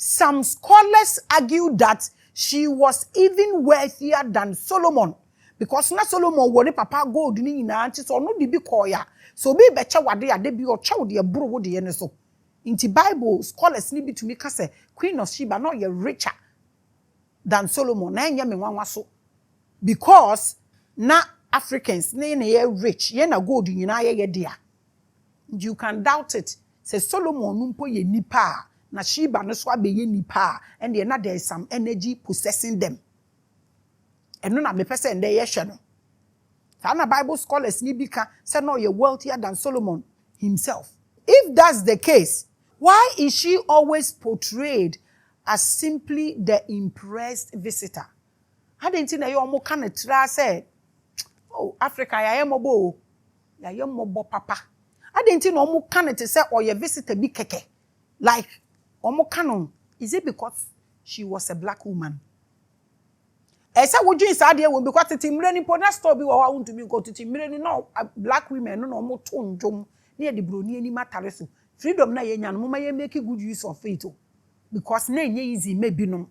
Some scholars argue that she was even wealthier than Solomon, because na Solomon woni papa gold ni nyina nti so no de bi koya so bi becha wade ade bi o chaw de bro wo de ne so. Inti Bible scholars ni bi to me ka say Queen of Sheba no ye richer than Solomon na nya me nwanwa so, because na Africans na ye rich ye na gold nyina ye dia. You can doubt it. Say Solomon numpo ye nipa na Sheba no so abeye nipa, and there is some energy possessing them. And no na me pese ende ye hwe no. Sana Bible scholars ni bika say no ye wealthier than Solomon himself. If that's the case, why is she always portrayed as simply the impressed visitor? How didn't you know you omo kan tra say, oh, Africa ya yemobo, ya yemobo papa. How didn't you know omo kan it say or your visitor be keke? Like omo kanon, is it because she was a black woman? Esa woju inside here because it imre po na store bi wa want to be go to imre no black women no omo to ndwom na de broni ani matare so. Freedom na ye nya no ma ye make good use of it, because na enye easy mebinom.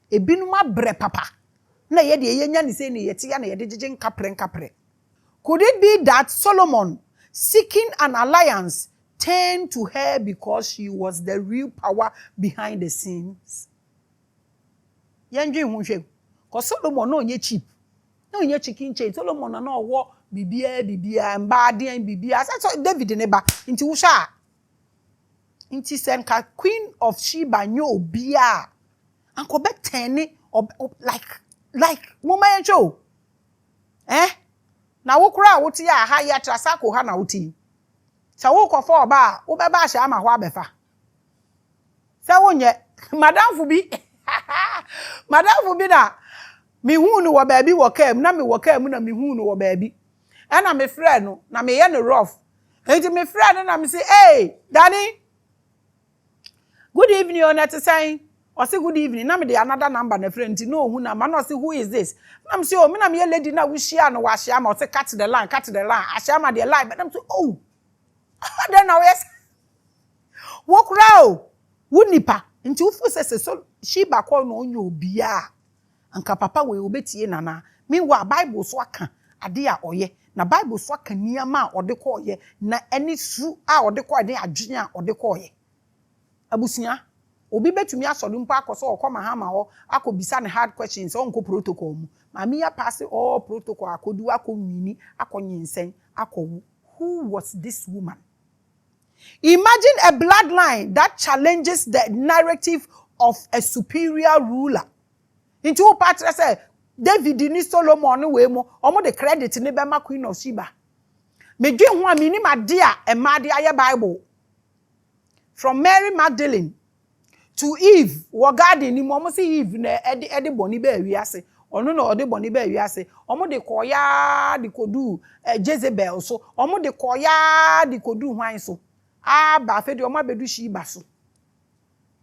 Ebinom abre papa. Na ye de ye nya ni say ni ye tia na ye de gege nkapre. Could it be that Solomon, seeking an alliance, turned to her because she was the real power behind the scenes? Yenji hunhwe. Cause Solomon no nye cheap. No nye chicken chain. Solomon no wo bibia mbade en bibia. So David neba inti usha. Inti senka Queen of Sheba nyo bia. Anko be tene like mama yencho. Na wo kura wo ti ya ha ya trasako ha na wo ti. Sa wo ko for ba wo be ba sha ma ho abefa. Sa wo nye madam fubi. Madam fubi na mi hu no wo baabi wo kam na mi wo kam na mi hu no wo baabi. Na me friend no na me ye no rough. Enti me friend na me say, "Hey, Danny. Good evening on that saying." Or say good evening. Na me dey another number na friend no hu na man say who is this? Na me say oh me na me lady na we share no wa share ma say cut the line. I share ma the line. But na me say oh. Then now yes. Walk round. Wo nipa. Nti ufu say so Sheba call no onyo bia. Anka papa we obetie nana. Meanwhile Bible so aka ade a oye. Na Bible so aka niama a ode ko oye. Na any su a ode ko ade adwene a ode ko oye. Abusia obi betumi asọdụ mpa akọsọ ọkọma ha ma ọ akọbisa ne hard questions onko protocol mu. Maame ya pass all protocol akodu akọnwini akọnyinsen akọwu. Who was this woman? Imagine a bloodline that challenges the narrative of a superior ruler. Into who part say David ni Solomon we mo omo the credit ni be ma Queen of Sheba. Me dwe ho amini ma dia e ma dia ye Bible. From Mary Magdalene to Eve, wagadi ni mo say Eve na ede boni ba wiase. Ono na ode boni ba wiase. Omo de koya de kodu Jezebel so. Omo de koya de kodu hwan so. Ba fe de omo abedu Sheba so.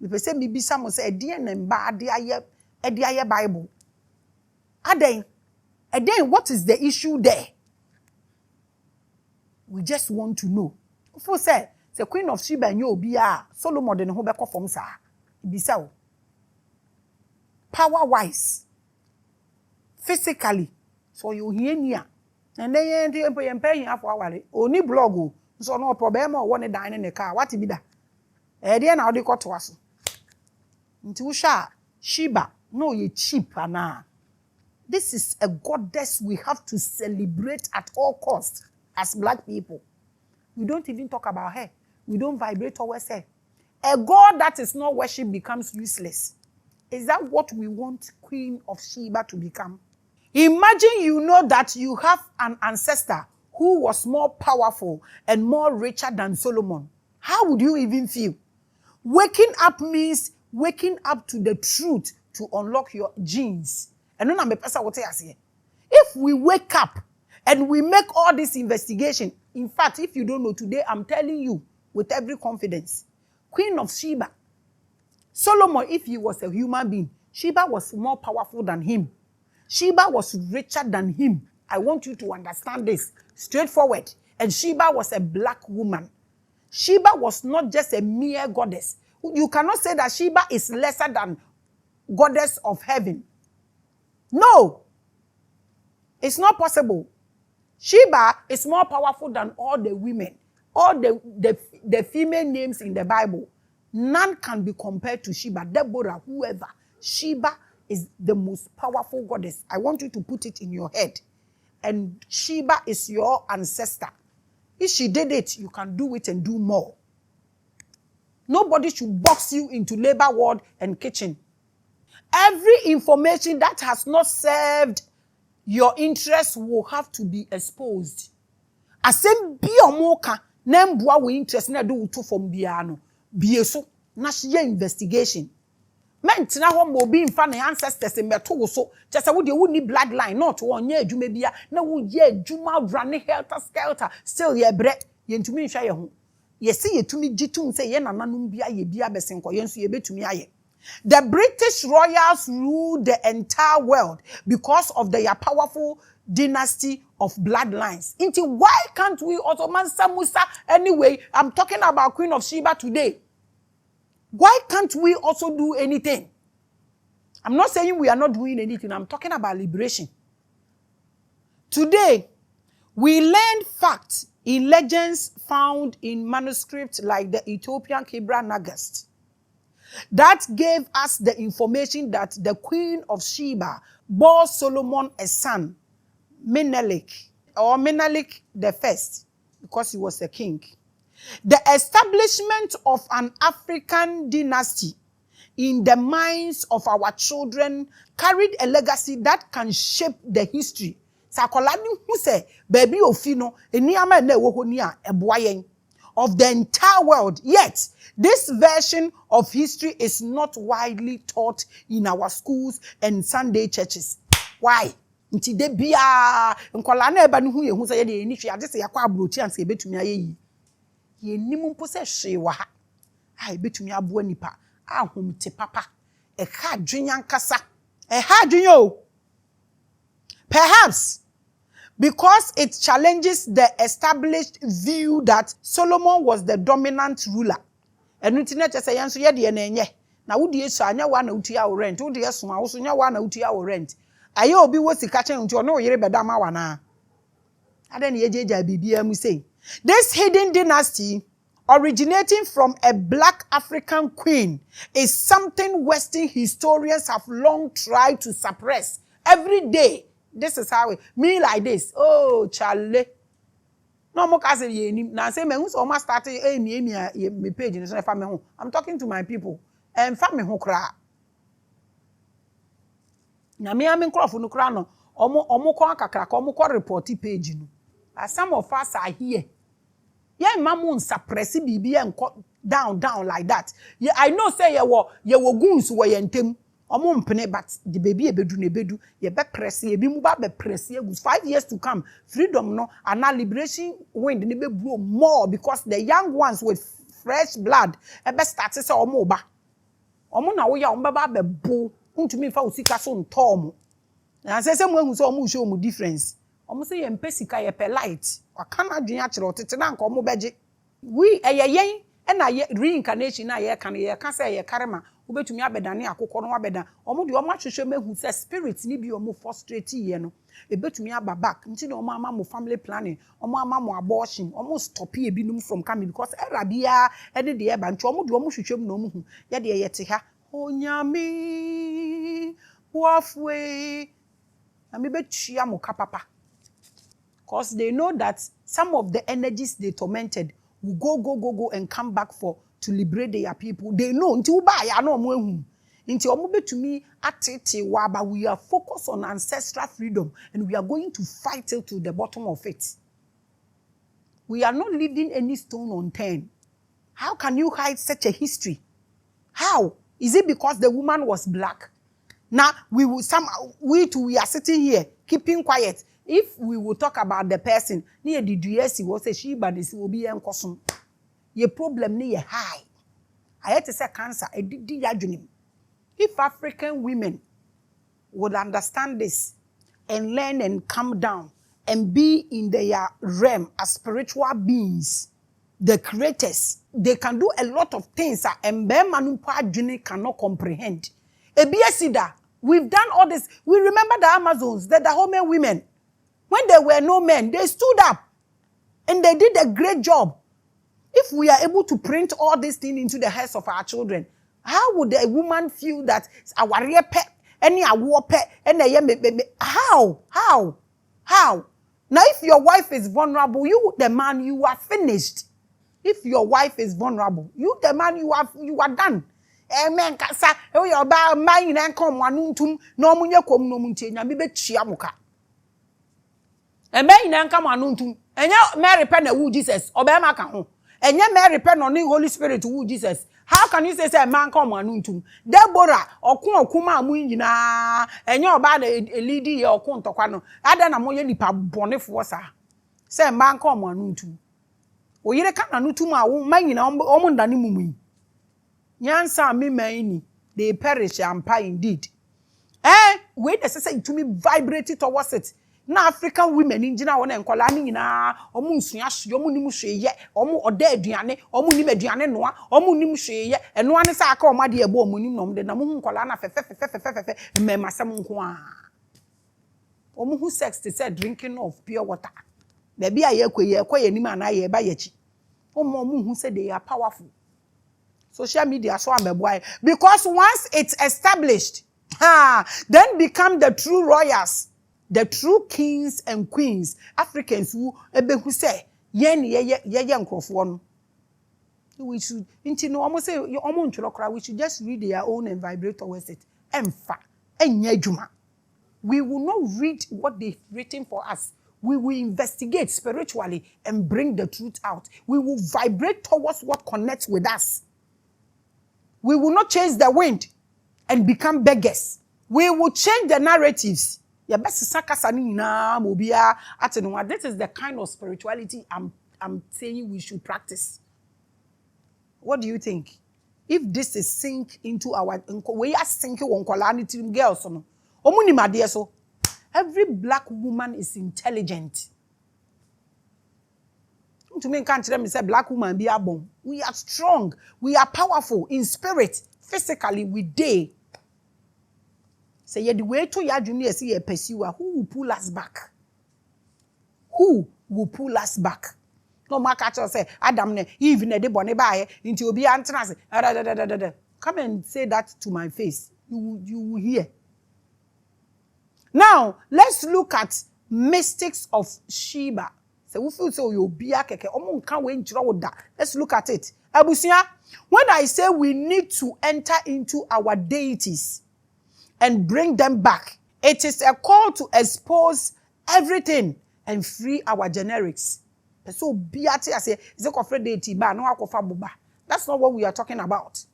Me pese bibisa mo say ede na mba ade aye Bible. Aden what is the issue there? We just want to know. Fo say the Queen of Sheba nyo obia Solomon de ho be kofom sa. Bisa o. Power wise, physically, so you hear nia. And then you pay for aware. Oni blog o. So no problem or one dine in the car. What be that? There now they got to us. Into Sheba, no ye cheap ana. This is a goddess we have to celebrate at all costs as black people. We don't even talk about her. We don't vibrate towards her. A God that is not worshipped becomes useless. Is that what we want Queen of Sheba to become? Imagine you know that you have an ancestor who was more powerful and more richer than Solomon. How would you even feel? Waking up means waking up to the truth to unlock your genes. And no person will tell us here. If we wake up and we make all this investigation, in fact, if you don't know today, I'm telling you with every confidence, Queen of Sheba, Solomon, if he was a human being, Sheba was more powerful than him. Sheba was richer than him. I want you to understand this straightforward. And Sheba was a black woman. Sheba was not just a mere goddess. You cannot say that Sheba is lesser than goddess of heaven. No. It's not possible. Sheba is more powerful than all the women. All the female names in the Bible. None can be compared to Sheba. Deborah, whoever. Sheba is the most powerful goddess. I want you to put it in your head. And Sheba is your ancestor. If she did it, you can do it and do more. Nobody should box you into labor ward and kitchen. Every information that has not served your interest will have to be exposed. Asem bi omoka na mbua we interest na do wuto from biano. Bieso na sheye investigation. Mentina ho mo bi mfa na ancestors meto wo so. Chese wo de wo ni bloodline not wo nya adwuma bia na wo ye adwuma run helter skelter still ye bre ye ntumi nhwa ye ho. Ye se ye tumi gitum se ye nananum bia ye bia besenko ye nso ye betumi aye. The British royals ruled the entire world because of their powerful dynasty of bloodlines. Into why can't we Ottoman Samusa anyway? I'm talking about Queen of Sheba today. Why can't we also do anything? I'm not saying we are not doing anything. I'm talking about liberation. Today, we learn facts in legends found in manuscripts like the Ethiopian Kebra Nagast that gave us the information that the Queen of Sheba bore Solomon a son, Menelik, or Menelik the first, because he was a king. The establishment of an African dynasty in the minds of our children carried a legacy that can shape the history. Sakolani who say, baby ofino, eniyama ne wohonia eboyen of the entire world. Yet, this version of history is not widely taught in our schools and Sunday churches. Why? Nti de bia nkola na eba ne hu ye hu say ye de ni hwe ade se yakwa abrochi anse betumi ayeyi. Ye nimu mpo se hwe wa ha. Ai betumi abo nipa ahomte papa. E ha dwenyan kasa. E ha dwenyo. Perhaps because it challenges the established view that Solomon was the dominant ruler. And internet say yanso ye de na enye. Na wodi eso anya wa na utua wo rent. Wodi eso ma wo so nya wa na utua wo rent. Aye obi wo sika chen nti ono yere beda ma wa na. Ade na yejeja bibia mu say. This hidden dynasty originating from a black African queen is something Western historians have long tried to suppress. Every day, this is how me like this. Oh, Charlie. No more case ye ni na say me hu so ma start me page ni so fa me hu. I'm talking to my people. And fa me hu kra. Na me am nkrofo no kra no. Omo ko akakra ka omo ko report page no. As some of us are here. Yeah, mamun suppress bibi down like that. Yeah, I know say ye wo guns wo yentem. Omo mpene but the baby ebedu na ebedu ye be press ye bi mu ba be press ye 5 years to come. Freedom no and now liberation wind ne be blow more because the young ones with fresh blood e be start say omo ba. Omo na wo ya omo ba be bo ntumi fa osika so ntom. Na say mu ehu so omo show mu difference. Omo say ye mpesika ye pe light. Wakana dwen akere otete na nka omo beje. We eyeyen na ye reincarnation na ye kan ye ka say ye karema ubetumi abedane akokọ no abeda omo de omo ahwehwe mehu say spirit ni bi omo frustrate ye no ebetumi aba back nti na omo ama mo family planning omo ama mo abortion omo stop ye binum from coming because erabia ede de eba nti omo de omo hwehwem na omo hu ye de ye te ha onyame wafwe na me betua mo kapapa because they know that some of the energies they tormented will go and come back to liberate their people. They know until uba ya no mo ehu. Until omo betumi atete wa but we are focused on ancestral freedom and we are going to fight till to the bottom of it. We are not leaving any stone unturned. How can you hide such a history? How? Is it because the woman was black? Now, we are sitting here, keeping quiet. If we will talk about the person, near the DSC was a Sheba, this will be a custom. Your problem near high. I had to say cancer, a did. If African women would understand this and learn and come down and be in their realm as spiritual beings, the creators, they can do a lot of things that Mbe cannot comprehend. We've done all this. We remember the Amazons, the Dahomey women. When there were no men, they stood up and they did a great job. If we are able to print all these things into the heads of our children, how would a woman feel that a warrior pet, any a war pet, and how? Now, if your wife is vulnerable, you, the man, you are finished. If your wife is vulnerable, you, the man, you are done. Amen. Kasa, you ba man na come wanuntum no munye kom no muntie nya be chia muka. Amen na come wanuntum. Enya Mary pe na wu Jesus, obema ka ho. Enya Mary pe no ni Holy Spirit wu Jesus. How can you say man come wanuntum? Deborah okuma amu nyina. Enya oba na leadi ye okun tokwa no. Ada na moye nipa bonefo sa. Say man come wanuntum. Oyire ka na nutum a wo man nyina omo ndane mumu. Nyansa me maini, they perish and pie indeed. Wait, say to me vibrate towards it. Na African women in Jina one and Colani na omunsuas, yomunimushe ye, omu ode aduane, omu ni meduane noa, omu ni mushe ye, and no one is a call my dear boy, munim, the namun colana fe, me masam kwa. Omu who sex to say drinking of pure water. There be a ye quay any man I ye by yechi. Omu who said they are powerful. Social media so am boy because once it's established, then become the true royals, the true kings and queens, Africans who say we should almost say we should just read their own and vibrate towards it. We will not read what they've written for us. We will investigate spiritually and bring the truth out. We will vibrate towards what connects with us. We will not change the wind and become beggars. We will change the narratives. This is the kind of spirituality I'm saying we should practice. What do you think? If this is sink into our, we are sinking on quality girls. Every black woman is intelligent. To me, can't tell me say black woman be abon. We are strong. We are powerful in spirit. Physically, we day. Say the way to your junior see a pursuer who will pull us back. Who will pull us back? No matter what say Adam ne even a de bonne buy into obi antenna. Come and say that to my face. You will hear. Now let's look at mystics of Sheba. So we feel so you be keke omo nka we nchiro da. Let's look at it. Abusia, when I say we need to enter into our deities and bring them back, it is a call to expose everything and free our generics. So biati I say is a kofre deity ba no akofa boba. That's not what we are talking about.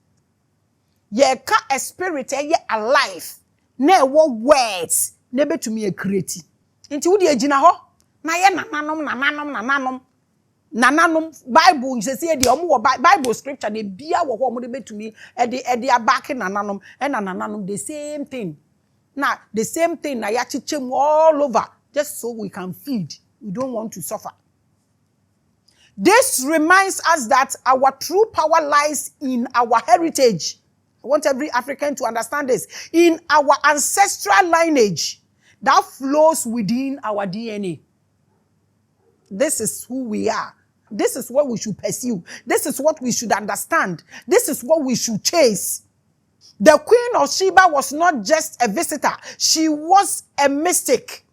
Ye ka a spirit ye alive. Na what words nebe to me create. Inti wo de agina ho na ye nananom Bible say the omo Bible scripture de bia wo ho mo de betumi e de abake nananom and nananom the same thing. Now the same thing na ya chichem all over just so we can feed. We don't want to suffer. This reminds us that our true power lies in our heritage. I want every African to understand this. In our ancestral lineage that flows within our DNA. This is who we are. This is what we should pursue. This is what we should understand. This is what we should chase. The Queen of Sheba was not just a visitor. She was a mystic.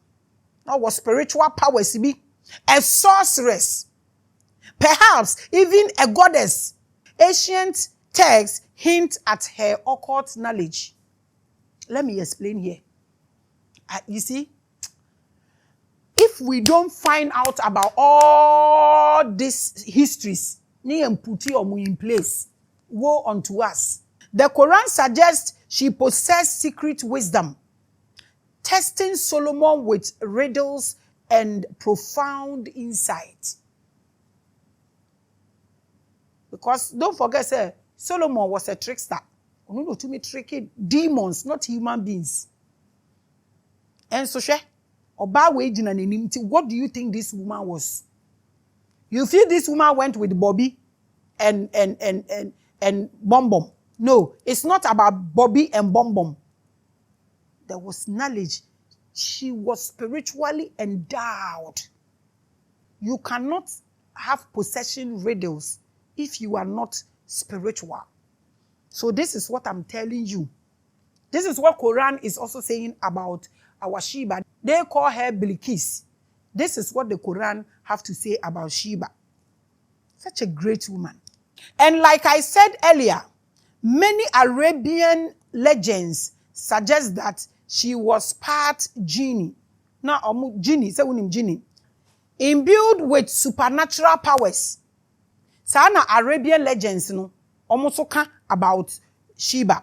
That was spiritual power, a sorceress. Perhaps even a goddess. Ancient texts hint at her occult knowledge. Let me explain here. You see, if we don't find out about all these histories, ni put in place, woe unto us. The Quran suggests she possessed secret wisdom, testing Solomon with riddles and profound insight. Because don't forget, say, Solomon was a trickster. No, to me, tricky demons, not human beings. And so, what do you think this woman was? You feel this woman went with Bobby and Bom Bom? No, it's not about Bobby and Bom Bom. There was knowledge. She was spiritually endowed. You cannot have possession riddles if you are not spiritual. So this is what I'm telling you. This is what Quran is also saying about our Sheba. They call her Bilqis. This is what the Quran have to say about Sheba. Such a great woman. And like I said earlier, many Arabian legends suggest that she was part genie. Now, genie, say unim genie. Imbued with supernatural powers. Sana Arabian legends, almost about Sheba.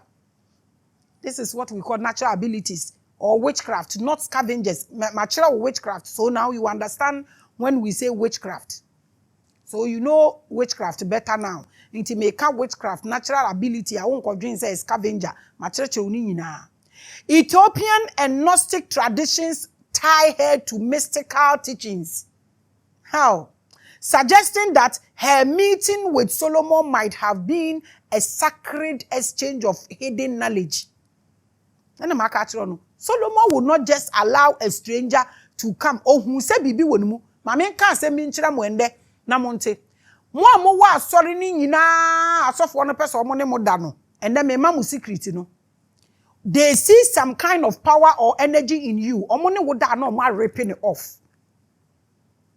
This is what we call natural abilities or witchcraft, not scavengers, natural witchcraft. So now you understand when we say witchcraft. So you know witchcraft better now. Inti make witchcraft, natural ability, I won't dream say scavenger, Ethiopian and Gnostic traditions tie her to mystical teachings. How? Suggesting that her meeting with Solomon might have been a sacred exchange of hidden knowledge. Solomon would not just allow a stranger to come. Oh, who said bibi wonmu? Maame kan se mi nchira mo ende na monte. Mo amu wa asori ni nyina asofo no pese omo ne mo da no. Ende me ma mu secret no. They see some kind of power or energy in you. Omo ne wo da no mo ripping it off.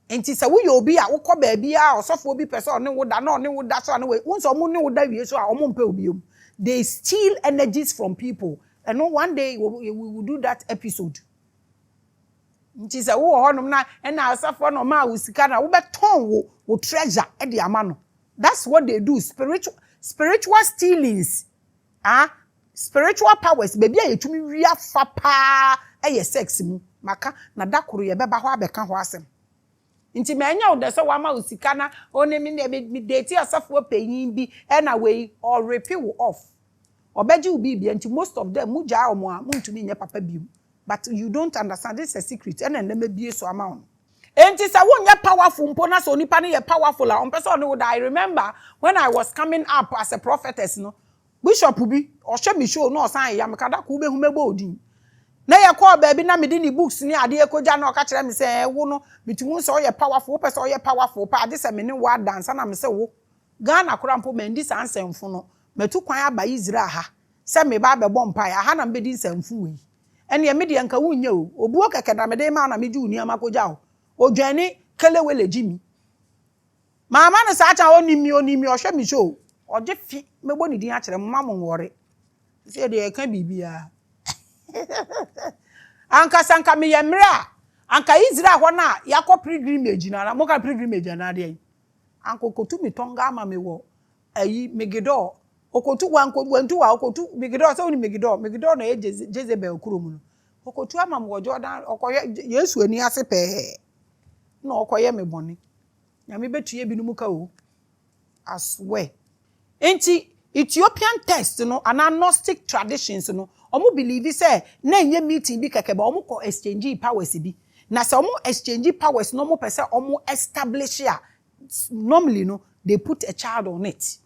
Enti se wo ye obi a wo kọ ba bia osofo obi pese one wo da no ne wo da so ane we. Won so omo ne wo da wie so a omo mpe obi. They steal energies from people. And one day we will do that episode. Nti se wo honom na na asafo no ma usika na wo beton wo treasure e de amano. That's what they do. Spiritual stealings. Spiritual powers baby ayetumi wia fa pa eye sex mu maka na dakoro ye beba ho abeka ho asem. Nti me anya wo de se wa ma usika na onemi na me date asafo panyin bi e na we or repeal off. Obeji ubi bi nti most of them muja omo a muntumi nye papa biu. But you don't understand, this is a secret. And then me be so amount. Enti se won ye powerful mpo na so nipa ne ye powerful a on person no I remember when I was coming up as a prophetess no bishop bi o hwe me show no san ya me kada ku be hu mebo odin. Na ye call baby na me di ni books ni ade ekoja na o ka kire me se wo no bitimu so ye powerful person ye powerful pa ade se me ne wa dance na me se wo Ghana kura mpo me ndi sansemfo no metu kwan aba Israel ha se me ba be bompa ya ha na me di nsamfu we ene ye me de anka wunye o obuo keke na me de ma na me di uni amakoja o odwane kelewele jimi mama ne sa acha onimi o hwe mi show oje fi mebo ni din a kire mama nwore se de ka bibia anka sanka me ye mre a anka Israel ho na yakọ pilgrimage na mo ka pilgrimage na de anka kotu mi tonga ama me wo ayi Megiddo okotu wantu wa okotu Megiddo so ni Megiddo na Jezebel kurom no okotu ama mo Jordan okoye Yesu ani ase pe na okoye me boni na me betuye bi no muka o aswe enti Ethiopian text no and Gnostic traditions no omo believe say na enye meeting bi keke ba omo ko exchange powers bi na se omo exchange powers no omo pese omo establish ya normally no they put a child on it.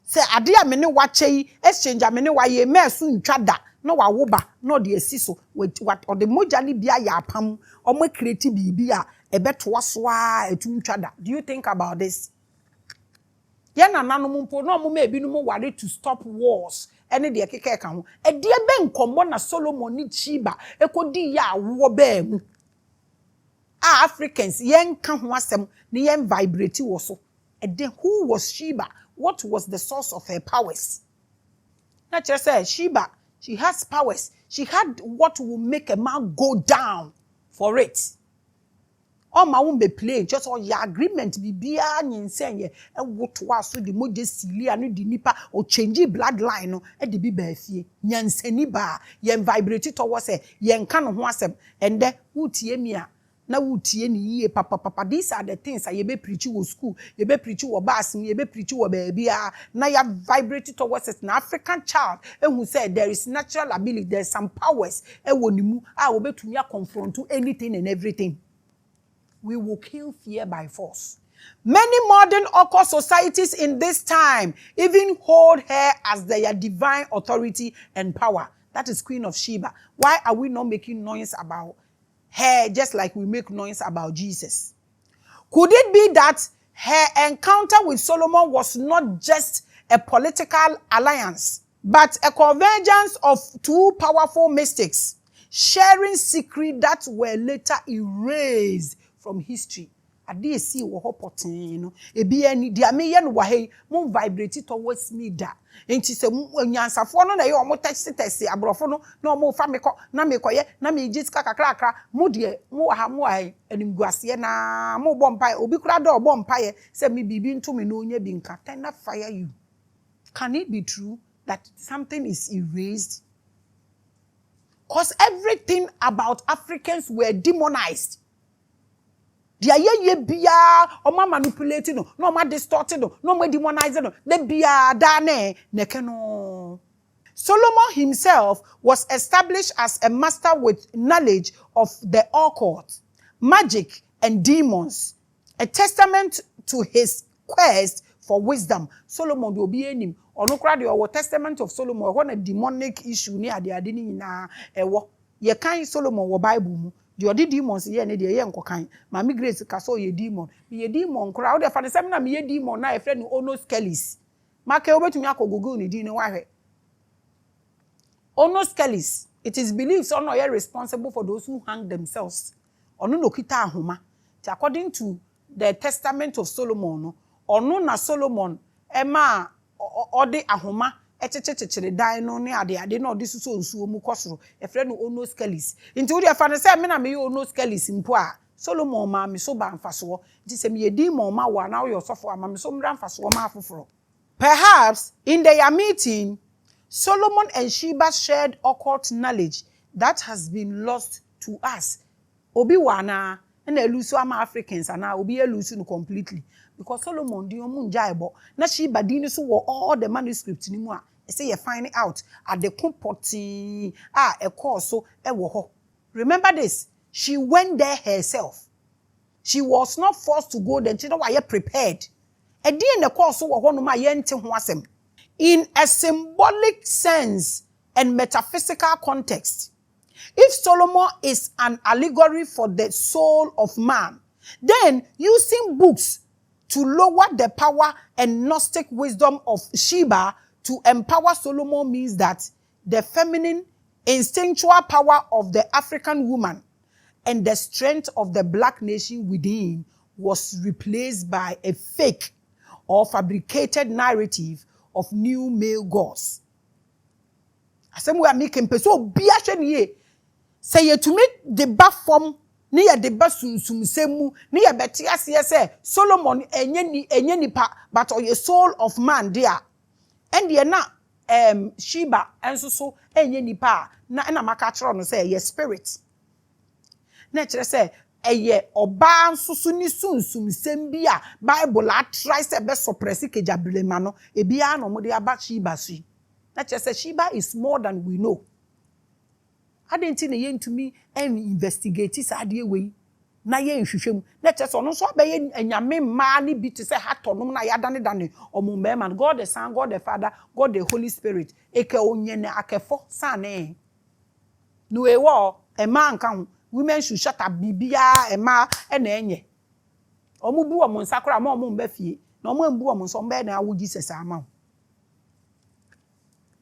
Say ade a me ne wache yi exchange a me ne waye me so ntwa da no wa woba no de asiso what or the mojali bia ya pam omo create bibia ebeto so a etu ntwa da. Do you think about this? Ye na nanom mpo no omo me ebinu mo ware to stop wars ene de keke ka ho e de be nkombo na Solomon ni Sheba ekodi ya wo ba mu Africans yen ka ho asem ne yen vibrate wo so e de who was Sheba? What was the source of her powers? Not just say Sheba, she has powers. She had what will make a man go down for it. all ma won be play just all your agreement bibia nyinsen ye e woto aso de moje sili anu di nipa o change bloodline no e de bi ba afie nyansani ba ye vibrate to wo se ye nka no ho asem ende wutie mi a na wutie ni yie papa these are the things ye be preach wo school ye be preach wo bus ye be preach wo bia na ya vibrate towards it na African child who said there is natural ability, there's some powers e wonimu a wo betumi a confront anything and everything. We will kill fear by force. Many modern occult societies in this time even hold her as their divine authority and power. That is Queen of Sheba. Why are we not making noise about her just like we make noise about Jesus? Could it be that her encounter with Solomon was not just a political alliance, but a convergence of two powerful mystics sharing secrets that were later erased from history? Ade see wo hopotin no ebi ani dia me ye no wa hei mo vibrate towards me da enti se nyansafo no na ye o mo test abrofo no na o mo fa me ko na me koye na me jisika kakra mo de mo ha mo ai animguase na mo bom pai obi kura da bom pai se me bibi nto me no onya bi nka ten na fire you. Can it be true that something is erased? Because everything about Africans were demonized. Dia ye bia o ma manipulating no ma distorting no ma demonizing no de bia da ne neke no. Solomon himself was established as a master with knowledge of the occult, magic and demons, a testament to his quest for wisdom. Solomon do be enim ono kra de o testament of Solomon when a demonic issue ni ade ni nyina ewo ye kan Solomon wo Bible mu. The other demons here ne de ye nkokan Maame Grace ka so ye demon ye demon kura wo de fa de sem na me ye demon na e friend Onos Kellis maka obetumi akogogo ni din ne wahwe Onos Kellis. It is believed so no ye responsible for those who hang themselves. Ono no kita ahoma. According to the testament of Solomon no ono na Solomon ema ode ahoma echechechechere dan no ne ade na ode suso nsuo mu kosoro e frɛ no Onos Kellis. Nti wo de fa ne sɛ me na me Onos Kellis mpo a Solomon ma me so ba mfaso nti sɛ me ye demon ma wa na wo yosofo ama me so mra mfaso ma afoforo. Perhaps in their meeting Solomon and Sheba shared occult knowledge that has been lost to us. Obi wana na elusu ama Africans ana obi elusu no completely because Solomon di omu njaibo na Sheba di ni so wo all the manuscripts ni mu a say you find it out at the compoti e course so e wo ho. Remember this, she went there herself. She was not forced to go there. She know why you prepared. E di in the course so wo ho no ma ye nte ho asem. In a symbolic sense and metaphysical context, if Solomon is an allegory for the soul of man, then using books to lower the power and Gnostic wisdom of Sheba to empower Solomon means that the feminine instinctual power of the African woman and the strength of the black nation within was replaced by a fake or fabricated narrative of new male gods. Asem we are making so bia hwe say ye to make the back form ni ye de basunsum semu ni ye beti ase say Solomon enye nipa but or soul of man there and ye na Sheba enso so enye nipa na maka kire no say ye spirit na kire say eye oba nso so ni sunsum sem bia Bible a try say be suppress kejabrema no e bia no mo de aba Sheba sui na kire say Sheba is more than we know. I didn't think ye to me and investigate this idea way. Na ye nhwehwem. Na cheso no so abaye anyame ma ni bi to say hatonom na yadane dane omumbe man. God the Son, God the Father, God the Holy Spirit. Eke onye ne akefo sane. No ewo e ma nka ho. Women should shut up bibia e ma e na enye. Omubu omo nsakora ma omo mba fie. Na omo mbu omo so mba na awu Jesus ama.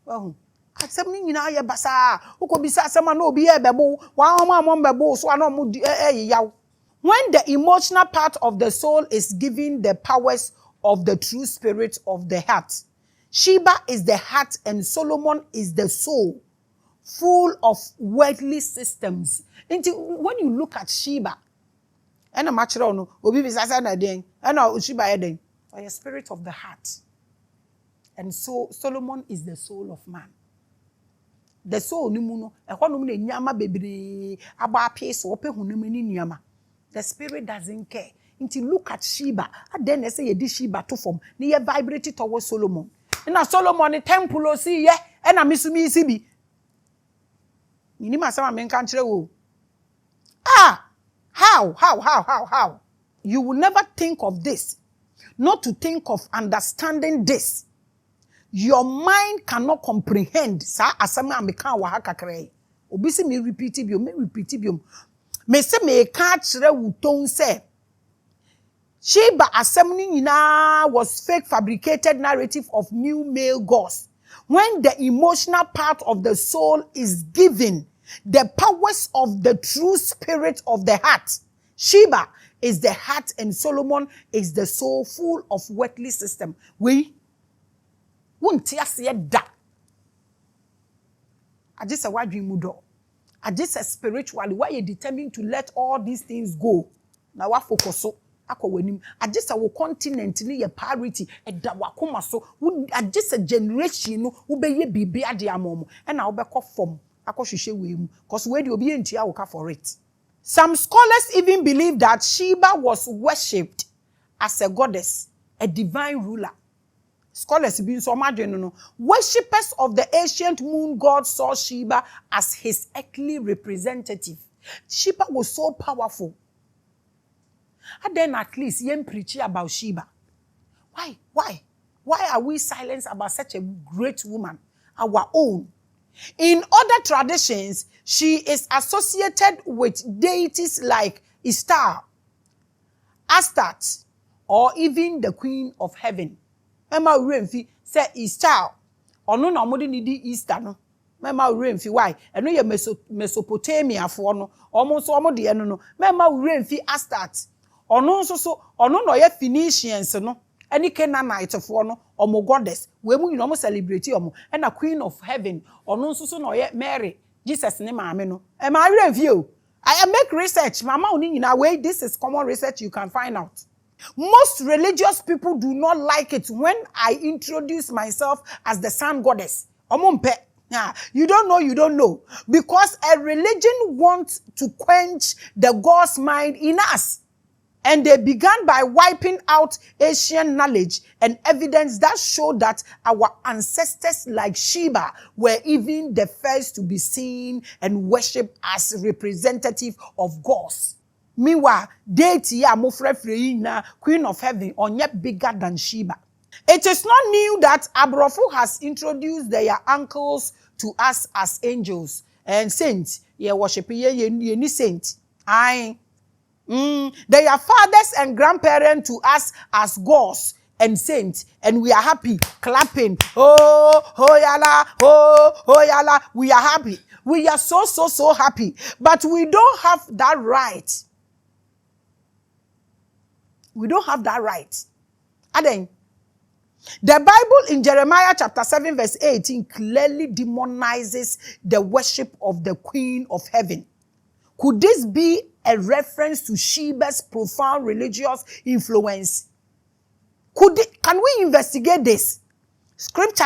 Oh. Asem ni nyina ye basa ukobisa asema na obi ye bebo wa amam bebo so na mu yaw. When the emotional part of the soul is given the powers of the true spirit of the heart, Sheba is the heart and Solomon is the soul, full of worldly systems. And when you look at Sheba, And a matchro no, obi be say na den, and na Sheba den. Or a spirit of the heart. And so Solomon is the soul of man. The soul ni mu no, e ho no na nyama bebre aba piece ope hunam ni nyama. The spirit doesn't care. Until look at Sheba. And then they say, ye Sheba to form. Ni ye vibrate towards Solomon. And Solomon, the temple, see ye. And I miss me, Sibi. Minima sama men country. How? You will never think of this. Not to think of understanding this. Your mind cannot comprehend. Sa asama amekan wa hakakre. Obisi me repeat it, me repeat it. Me se me ka kire wuton se Sheba assembly was fake fabricated narrative of new male gods. When the emotional part of the soul is given, the powers of the true spirit of the heart. Sheba is the heart and Solomon is the soul full of worldly system. We won't say that. I just a wide mudo. I just spiritually why you determined to let all these things go. Now what focus so I just a continent ni a parity a dawakoma so I just a generation no ube ye bibi ade amomo and now be form akoshishe we because where the be ntia woka for it. Some scholars even believe that Sheba was worshipped as a goddess, a divine ruler. Scholars been so imagine no. Worshippers of the ancient moon god saw Sheba as his earthly representative. Sheba was so powerful. And then at least yen preach about Sheba. Why are we silent about such a great woman? Our own. In other traditions, she is associated with deities like Ishtar, Astarte, or even the Queen of Heaven. Mema Uremfi say Ishtar. Ono na omodi ni di Easter no. Mema Uremfi why? Eno ye Mesopotamia for no. Omo so omo de eno no. Mema Uremfi Astarte. Ono so ono no ye Phoenicians no. Any Canaanite for no omo goddess. We mu no celebrate omo. And a Queen of Heaven. Ono so no ye Mary. Jesus ne Maame no. Ema Uremfi o. I make research. Mama uni na way this is common research you can find out. Most religious people do not like it when I introduce myself as the sun goddess. You don't know. Because a religion wants to quench the God's mind in us. And they began by wiping out Asian knowledge and evidence that showed that our ancestors like Sheba were even the first to be seen and worshipped as representative of gods. Meanwhile, deity na Queen of Heaven on yet bigger than Sheba. It is not new that Abrofo has introduced their uncles to us as angels and saints. Ye worship ye saint. They are fathers and grandparents to us as gods and saints, and we are happy, clapping. Oh yala. We are happy. We are so happy. But we don't have that right. We don't have that right. And then, the Bible in Jeremiah chapter 7 verse 18 clearly demonizes the worship of the Queen of Heaven. Could this be a reference to Sheba's profound religious influence? Can we investigate this? Scripture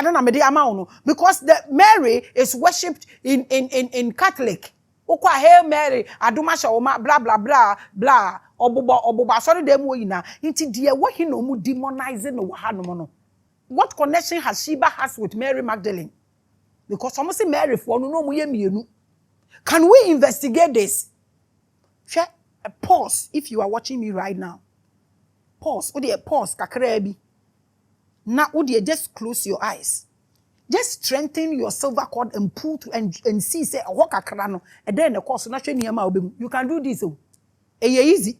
because the Mary is worshipped in Catholic. Okwa Hail Mary, Adumasha Oma, blah blah blah blah. Oboba sorry dem wo yina. Inti die wo he no mu demonizing no ha no no. What connection has Sheba has with Mary Magdalene? Because some say Mary for no mu ye mienu. Can we investigate this? Pause if you are watching me right now. Pause. Pause kakra bi. Na just close your eyes. Just strengthen your silver cord and pull to and see say walk kakra no. And then the course na you can do this. Easy.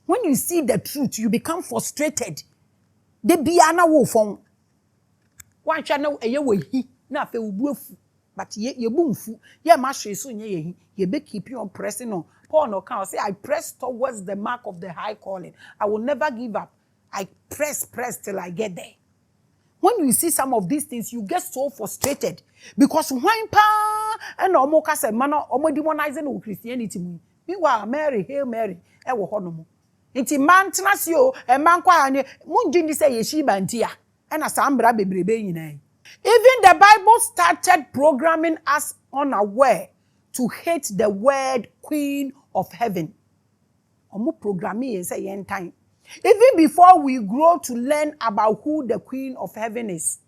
When you see the truth, you become frustrated. De biana wo fon. Wan twa na eye wo hi na afa ubuafu. But ye bumfu. Ye ma hwe so nye ye hi. Ye be keep on pressing on. Paul no can say I press towards the mark of the high calling. I will never give up. I press till I get there. When you see some of these things, you get so frustrated because when pa and omo ka say man omo demonizing Christianity. Meanwhile, Mary, Hail Mary, ewo honomo. Inti man tenase o, man kwa anye, munji ni say Sheba ntia. Ena sambra bebrebe nyina. Even the Bible started programming us unaware to hate the word Queen of Heaven. Omo programming say yen time. Even before we grow to learn about who the Queen of Heaven is.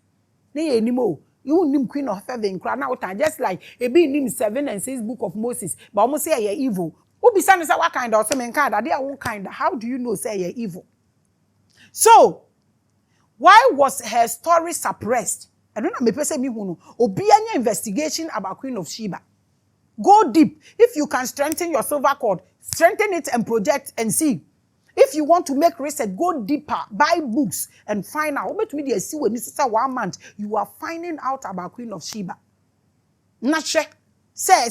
Ne anymore. You name Queen of Heaven now just like a be name 7 and 6 book of Moses. But almost say you're evil. Who be saying what kind of some kind? Are they own kind? How do you know say you're evil? So why was her story suppressed? I don't know, me person me who know. Obi any investigation about Queen of Sheba. Go deep. If you can strengthen your silver cord, strengthen it and project and see. If you want to make research, go deeper, buy books and find out. But me see when this is 1 month, you are finding out about Queen of Sheba. Not sure. Say,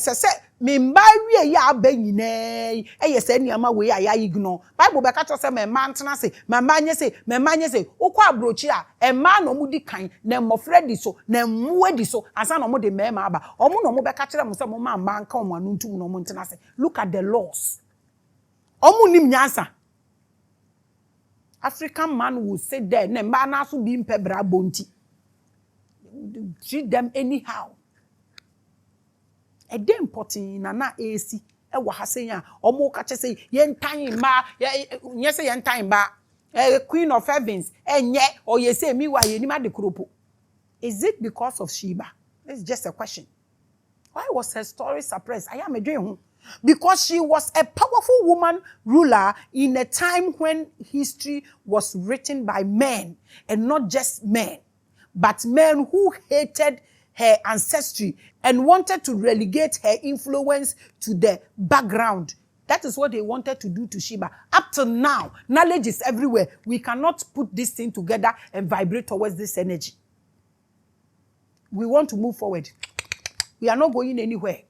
me buy ya ben ye. Say niama we ya ignore. Bible be catch say me man tena say, me manye say, okwa abrochi a, e man no mu di kan, na mmofra di so, na mmuwe di so, ansa no mo de me ma aba. Omo no mo be catch mo say mo man kan mo anu ntum no mo tena say. Look at the laws. Omo nim nyansa. African man will sit there, ne man so be impebra bonti. Treat them anyhow. A damn potty na AC. E wa ha say ya omo ka che say yen time ba ye say yen time ba Queen of Heavens enye or ye say me wa ye ni ma de kropo. Is it because of Sheba? It's just a question. Why was her story suppressed? I am a dream. Because she was a powerful woman ruler in a time when history was written by men, and not just men, but men who hated her ancestry and wanted to relegate her influence to the background. That is what they wanted to do to Sheba. Up till now, knowledge is everywhere. We cannot put this thing together and vibrate towards this energy. We want to move forward. We are not going anywhere.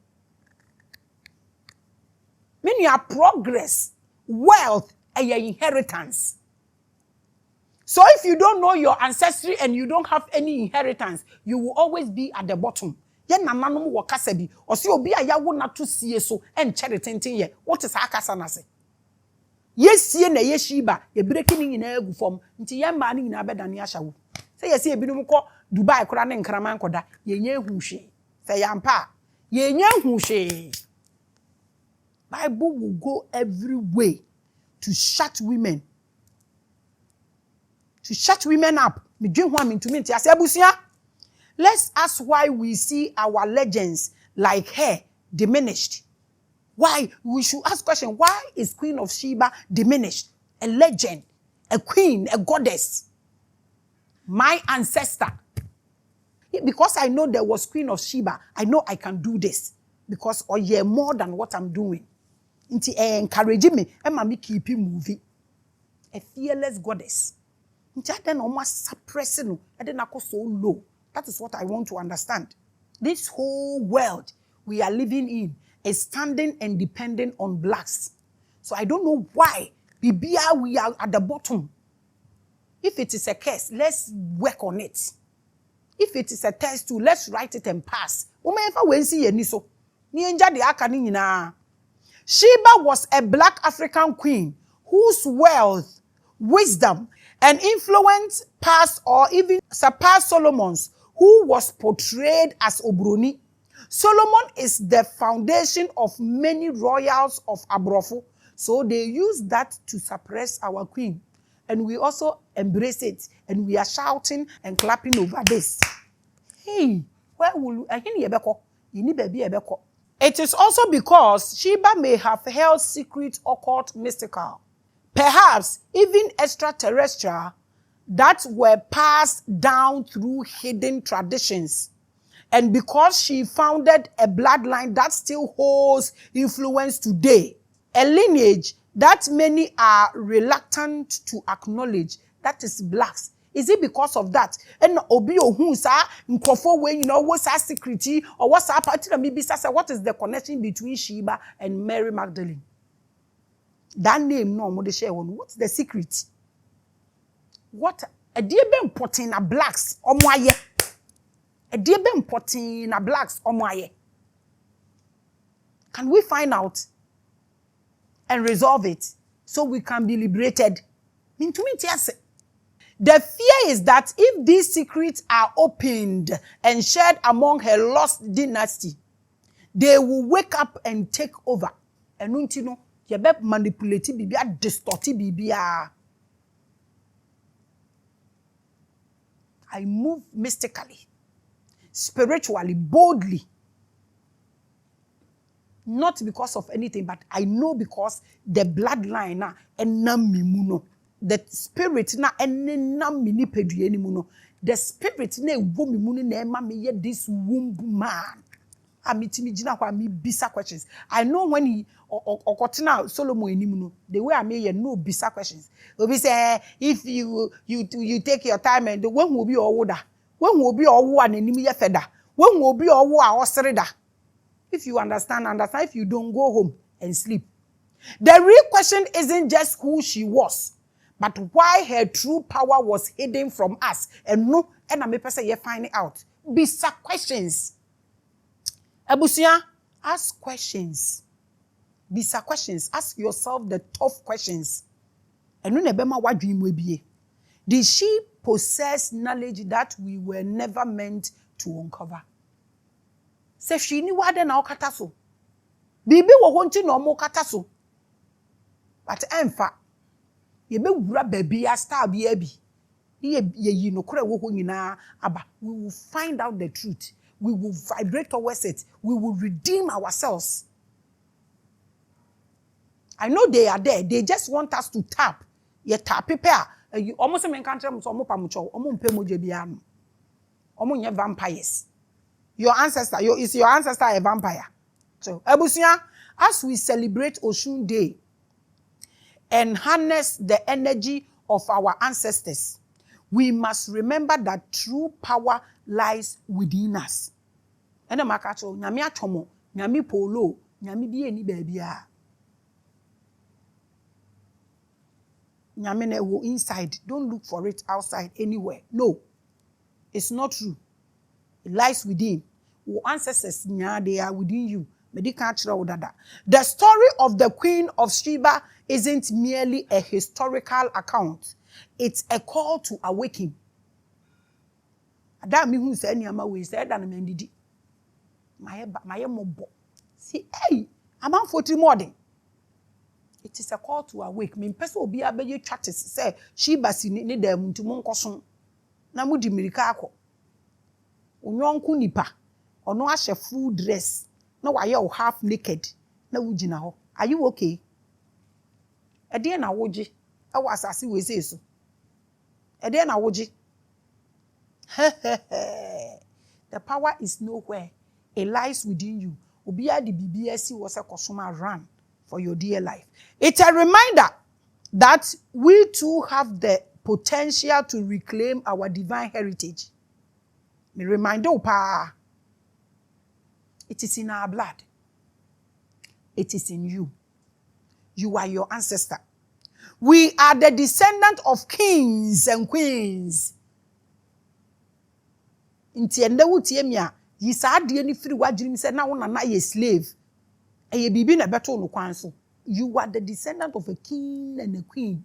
Meaning your progress, wealth, and your inheritance. So if you don't know your ancestry and you don't have any inheritance, you will always be at the bottom. Yen na nanom wo kasa bi, o se obi a yawo na to sie so en chere tenten ye. What is akasa na se? Yesie na ye Sheba, ye breaking ni nyina agu fom. Nti ye ma ni nyina bedane ahyawo. Se ye se ebinum kọ Dubai kora ne nkraman koda, ye nya hu hwe. Se yampa, ye nya hu hwe. Bible will go every way to shut women. To shut women up. Let's ask why we see our legends like her diminished. Why? We should ask question, why is Queen of Sheba diminished? A legend, a queen, a goddess. My ancestor. Because I know there was Queen of Sheba, I know I can do this. Because oh yeah, more than what I'm doing. Inti encourage me, Emma me keep movie. A fearless goddess. Inti then almost suppressing, and then I go so low. That is what I want to understand. This whole world we are living in is standing and dependent on blacks. So I don't know why we are at the bottom. If it is a curse, let's work on it. If it is a test too, let's write it and pass. Sheba was a black African queen whose wealth, wisdom, and influence passed or even surpassed Solomon's, who was portrayed as Obroni. Solomon is the foundation of many royals of Abrofo, so they use that to suppress our queen. And we also embrace it, and we are shouting and clapping over this. Hey, where will you? It is also because Sheba may have held secret, occult, mystical, perhaps even extraterrestrial, that were passed down through hidden traditions. And because she founded a bloodline that still holds influence today, a lineage that many are reluctant to acknowledge, that is blacks. Is it because of that? And obi ohun sa nkofo we what's our security or what's our party maybe say what is the connection between Sheba and Mary Magdalene? That name no mo dey share one. What's the secret? What a dear be important na blacks omo aye. A dear be important na blacks omo aye. Can we find out? and resolve it so we can be liberated. The fear is that if these secrets are opened and shared among her lost dynasty, they will wake up and take over. And you be manipulated, be distorted, be. I move mystically, spiritually, boldly. Not because of anything, but I know because the bloodline na enamimuno. The spirit na enamini pedue nimuno. The spirit na womimuno na ema me ye this womb man. Amitimi jina kwa mi bisa questions. I know when he okotina Solomon enimuno, the way I may no bisa questions. Obi say if you take your time and when will be older, when will be owo anenimi ye feda, when will be owo a osreda. If you understand. If you don't, go home and sleep. The real question isn't just who she was, but why her true power was hidden from us. And no, and I'm say you find it out. Bisa questions. Abusia, ask questions. Bisa questions. Ask yourself the tough questions. And no nebema what dream will be. Did she possess knowledge that we were never meant to uncover? Se she ni wade na okata so. Bibi wo honti no mo kata so. But emfa. Ye be wura baby a star bi abi. Ye yi no kore wo ho nyina aba. We will find out the truth. We will vibrate towards it. We will redeem ourselves. I know they are there. They just want us to tap. Ye tap prepare. You almost men country so mo pamucho. Omo mpe moje bia no. Omo nye vampires. Your ancestor, is your ancestor a vampire? So, Ebusia, as we celebrate Oshun Day and harness the energy of our ancestors, we must remember that true power lies within us. And the makacho, nyami atomo, nyami polo, nyami biye ni bebia. Nyami ne wo inside. Don't look for it outside anywhere. No, it's not true. It lies within. Your ancestors, they are within you. The story of the Queen of Sheba isn't merely a historical account. It's a call to awaken. That means who said Niama we said and mendidi. My mobo. See, hey, I'm on 40 more. It is a call to awake. Me person will be a be chatters say Sheba si ni dem to monkoson. Na mudi mirikako. Unyonku nipa ono ahye full dress na waye o half naked na wugina ho. Are you okay? Ede na woji e wasase we say so. Ede na woji. The power is nowhere. It lies within you. Obia the BBSC was a consumer run for your dear life. It's a reminder that we too have the potential to reclaim our divine heritage. Me remind you, pa. It is in our blood. It is in you. You are your ancestor. We are the descendant of kings and queens. Inti ende wutie mi a yisa ade ni firi wadwiri se na wona na ye slave. Eye bibi na beto no kwan so. You are the descendant of a king and a queen.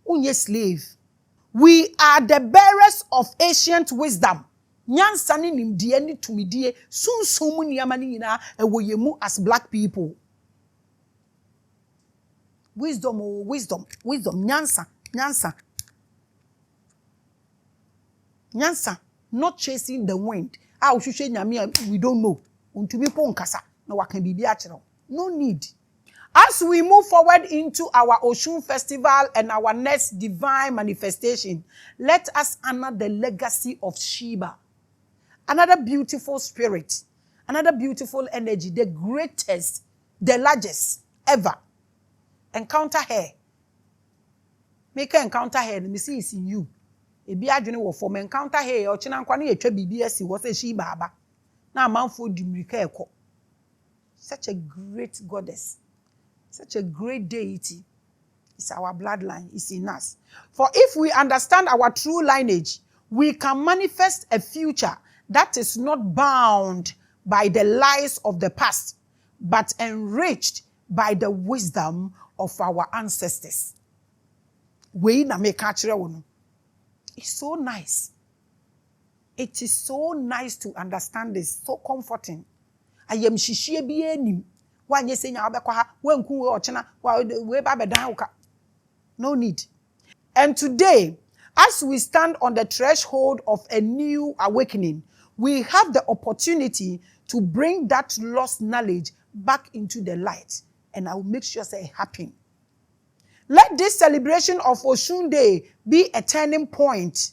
Unye slave. We are the bearers of ancient wisdom. Nyansa ni nimdie ni tumidie sunsumu niyama ni nyina ewo yemu as black people. Wisdom, oh, wisdom, nyansa. Nyansa, not chasing the wind. We don't know. No need. As we move forward into our Oshun festival and our next divine manifestation, let us honor the legacy of Sheba. Another beautiful spirit, another beautiful energy, the greatest, the largest ever. Encounter her. Make her encounter her. Let me see it's in you. Ebi adwene wo form encounter her. Ochina nkwa na yetwa BBS wo say Sheba aba. Na amanfo dimirika ekọ. Such a great goddess. Such a great deity. It's our bloodline. It's in us. For if we understand our true lineage, we can manifest a future that is not bound by the lies of the past, but enriched by the wisdom of our ancestors. We na me catch you. It's so nice. It is so nice to understand this, so comforting. I am shishie bi enim. Wa nye se nya obekwa ha, wanku we ochena, we ba bedan uka. No need. And today, as we stand on the threshold of a new awakening, we have the opportunity to bring that lost knowledge back into the light. And I will make sure it happen. Let this celebration of Oshun Day be a turning point,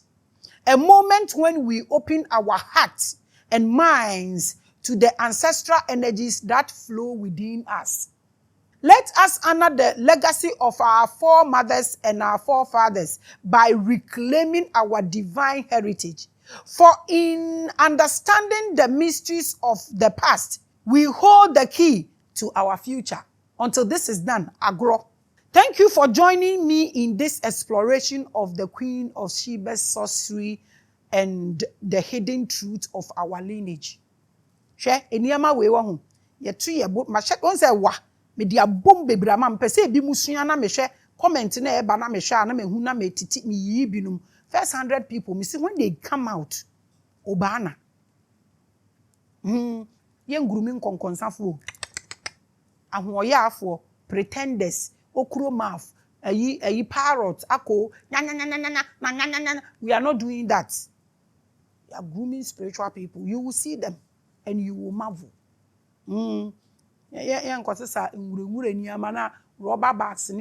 a moment when we open our hearts and minds to the ancestral energies that flow within us. Let us honor the legacy of our foremothers and our forefathers by reclaiming our divine heritage. For in understanding the mysteries of the past, we hold the key to our future. Until this is done, agro. Thank you for joining me in this exploration of the Queen of Sheba's sorcery and the hidden truth of our lineage. Share eniyama we wa ho. Ye tu ye bo ma hye on say wa me dia bom bebra ma mpese bi musua na me hye comment na e ba na me hye na me hu na me titi me yi binum. First 100 people me see when they come out obana. Ye ngurumi nkonkonsafo. Ahoya afo pretenders okuro mouth ayi parrot ako nya. We are not doing that. We are grooming spiritual people. You will see them and you will marvel. Rubber bags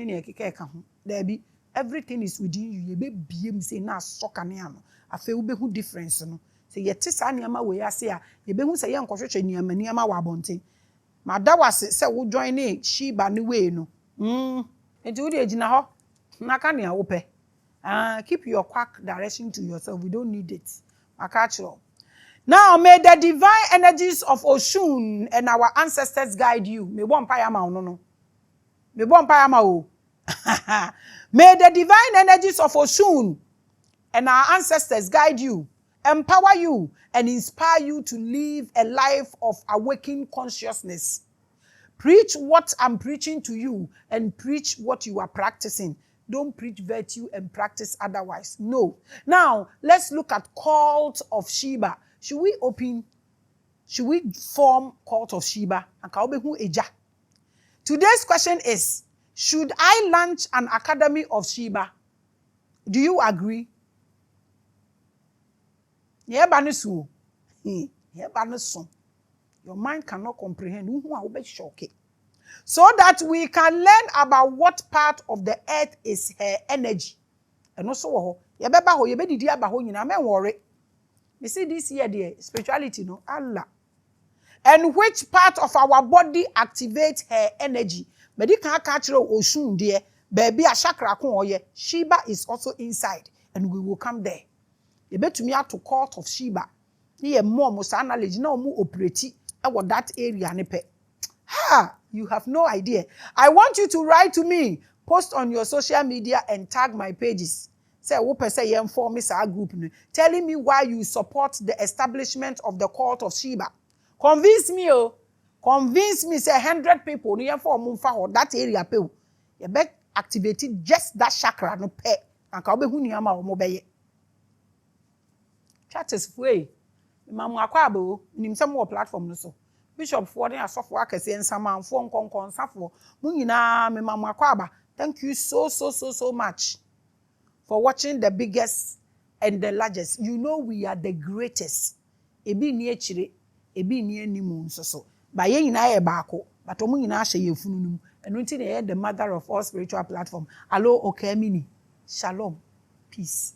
everything is within you. You be BM say na soka ne ano. Afa ube hu difference no. Say yete sa niama we ase a ye be hu say ye nkwohwehwe niama wa abonten. Mada was say wo join Sheba ne we no. Enti wo de agina ho. Na ka ne a wo pe. Keep your quack direction to yourself. We don't need it. Akachiro. Now, may the divine energies of Oshun and our ancestors guide you. May one payama no. May one payama o. May the divine energies of Oshun and our ancestors guide you, empower you, and inspire you to live a life of awakened consciousness. Preach what I'm preaching to you and preach what you are practicing. Don't preach virtue and practice otherwise. No. Now, let's look at cult of Sheba. Should we form cult of Sheba? Today's question is, should I launch an academy of Sheba? Do you agree? Your mind cannot comprehend. So that we can learn about what part of the earth is her energy. And also, you worry. You see this here, the spirituality, no? Allah. And which part of our body activates her energy? Medical cultural Oshun, dear, baby, a chakra, Sheba is also inside, and we will come there. You bet to me out to court of Sheba. Here, more most knowledge, no more operate about that area. You have no idea. I want you to write to me, post on your social media, and tag my pages. Say, say you inform me our group, telling me why you support the establishment of the cult of Sheba. Convince me, convince me. Say 100 people, near for that area, you bet activated just that chakra no pay. And kabe huniyama or mobile. Chat is free. Mama kwabo, nim some more platform no so. Bishop for the software workers and some man phone con safo. Munina me mama kwaba. Thank you so much for watching the biggest and the largest. You know we are the greatest. Ebi ni echire, ebi ni enimu so. Ba ye nyina ye baako, but omu nyina hye ye fununum. Enu nti na ye the mother of all spiritual platform. Alo okemini. Shalom. Peace.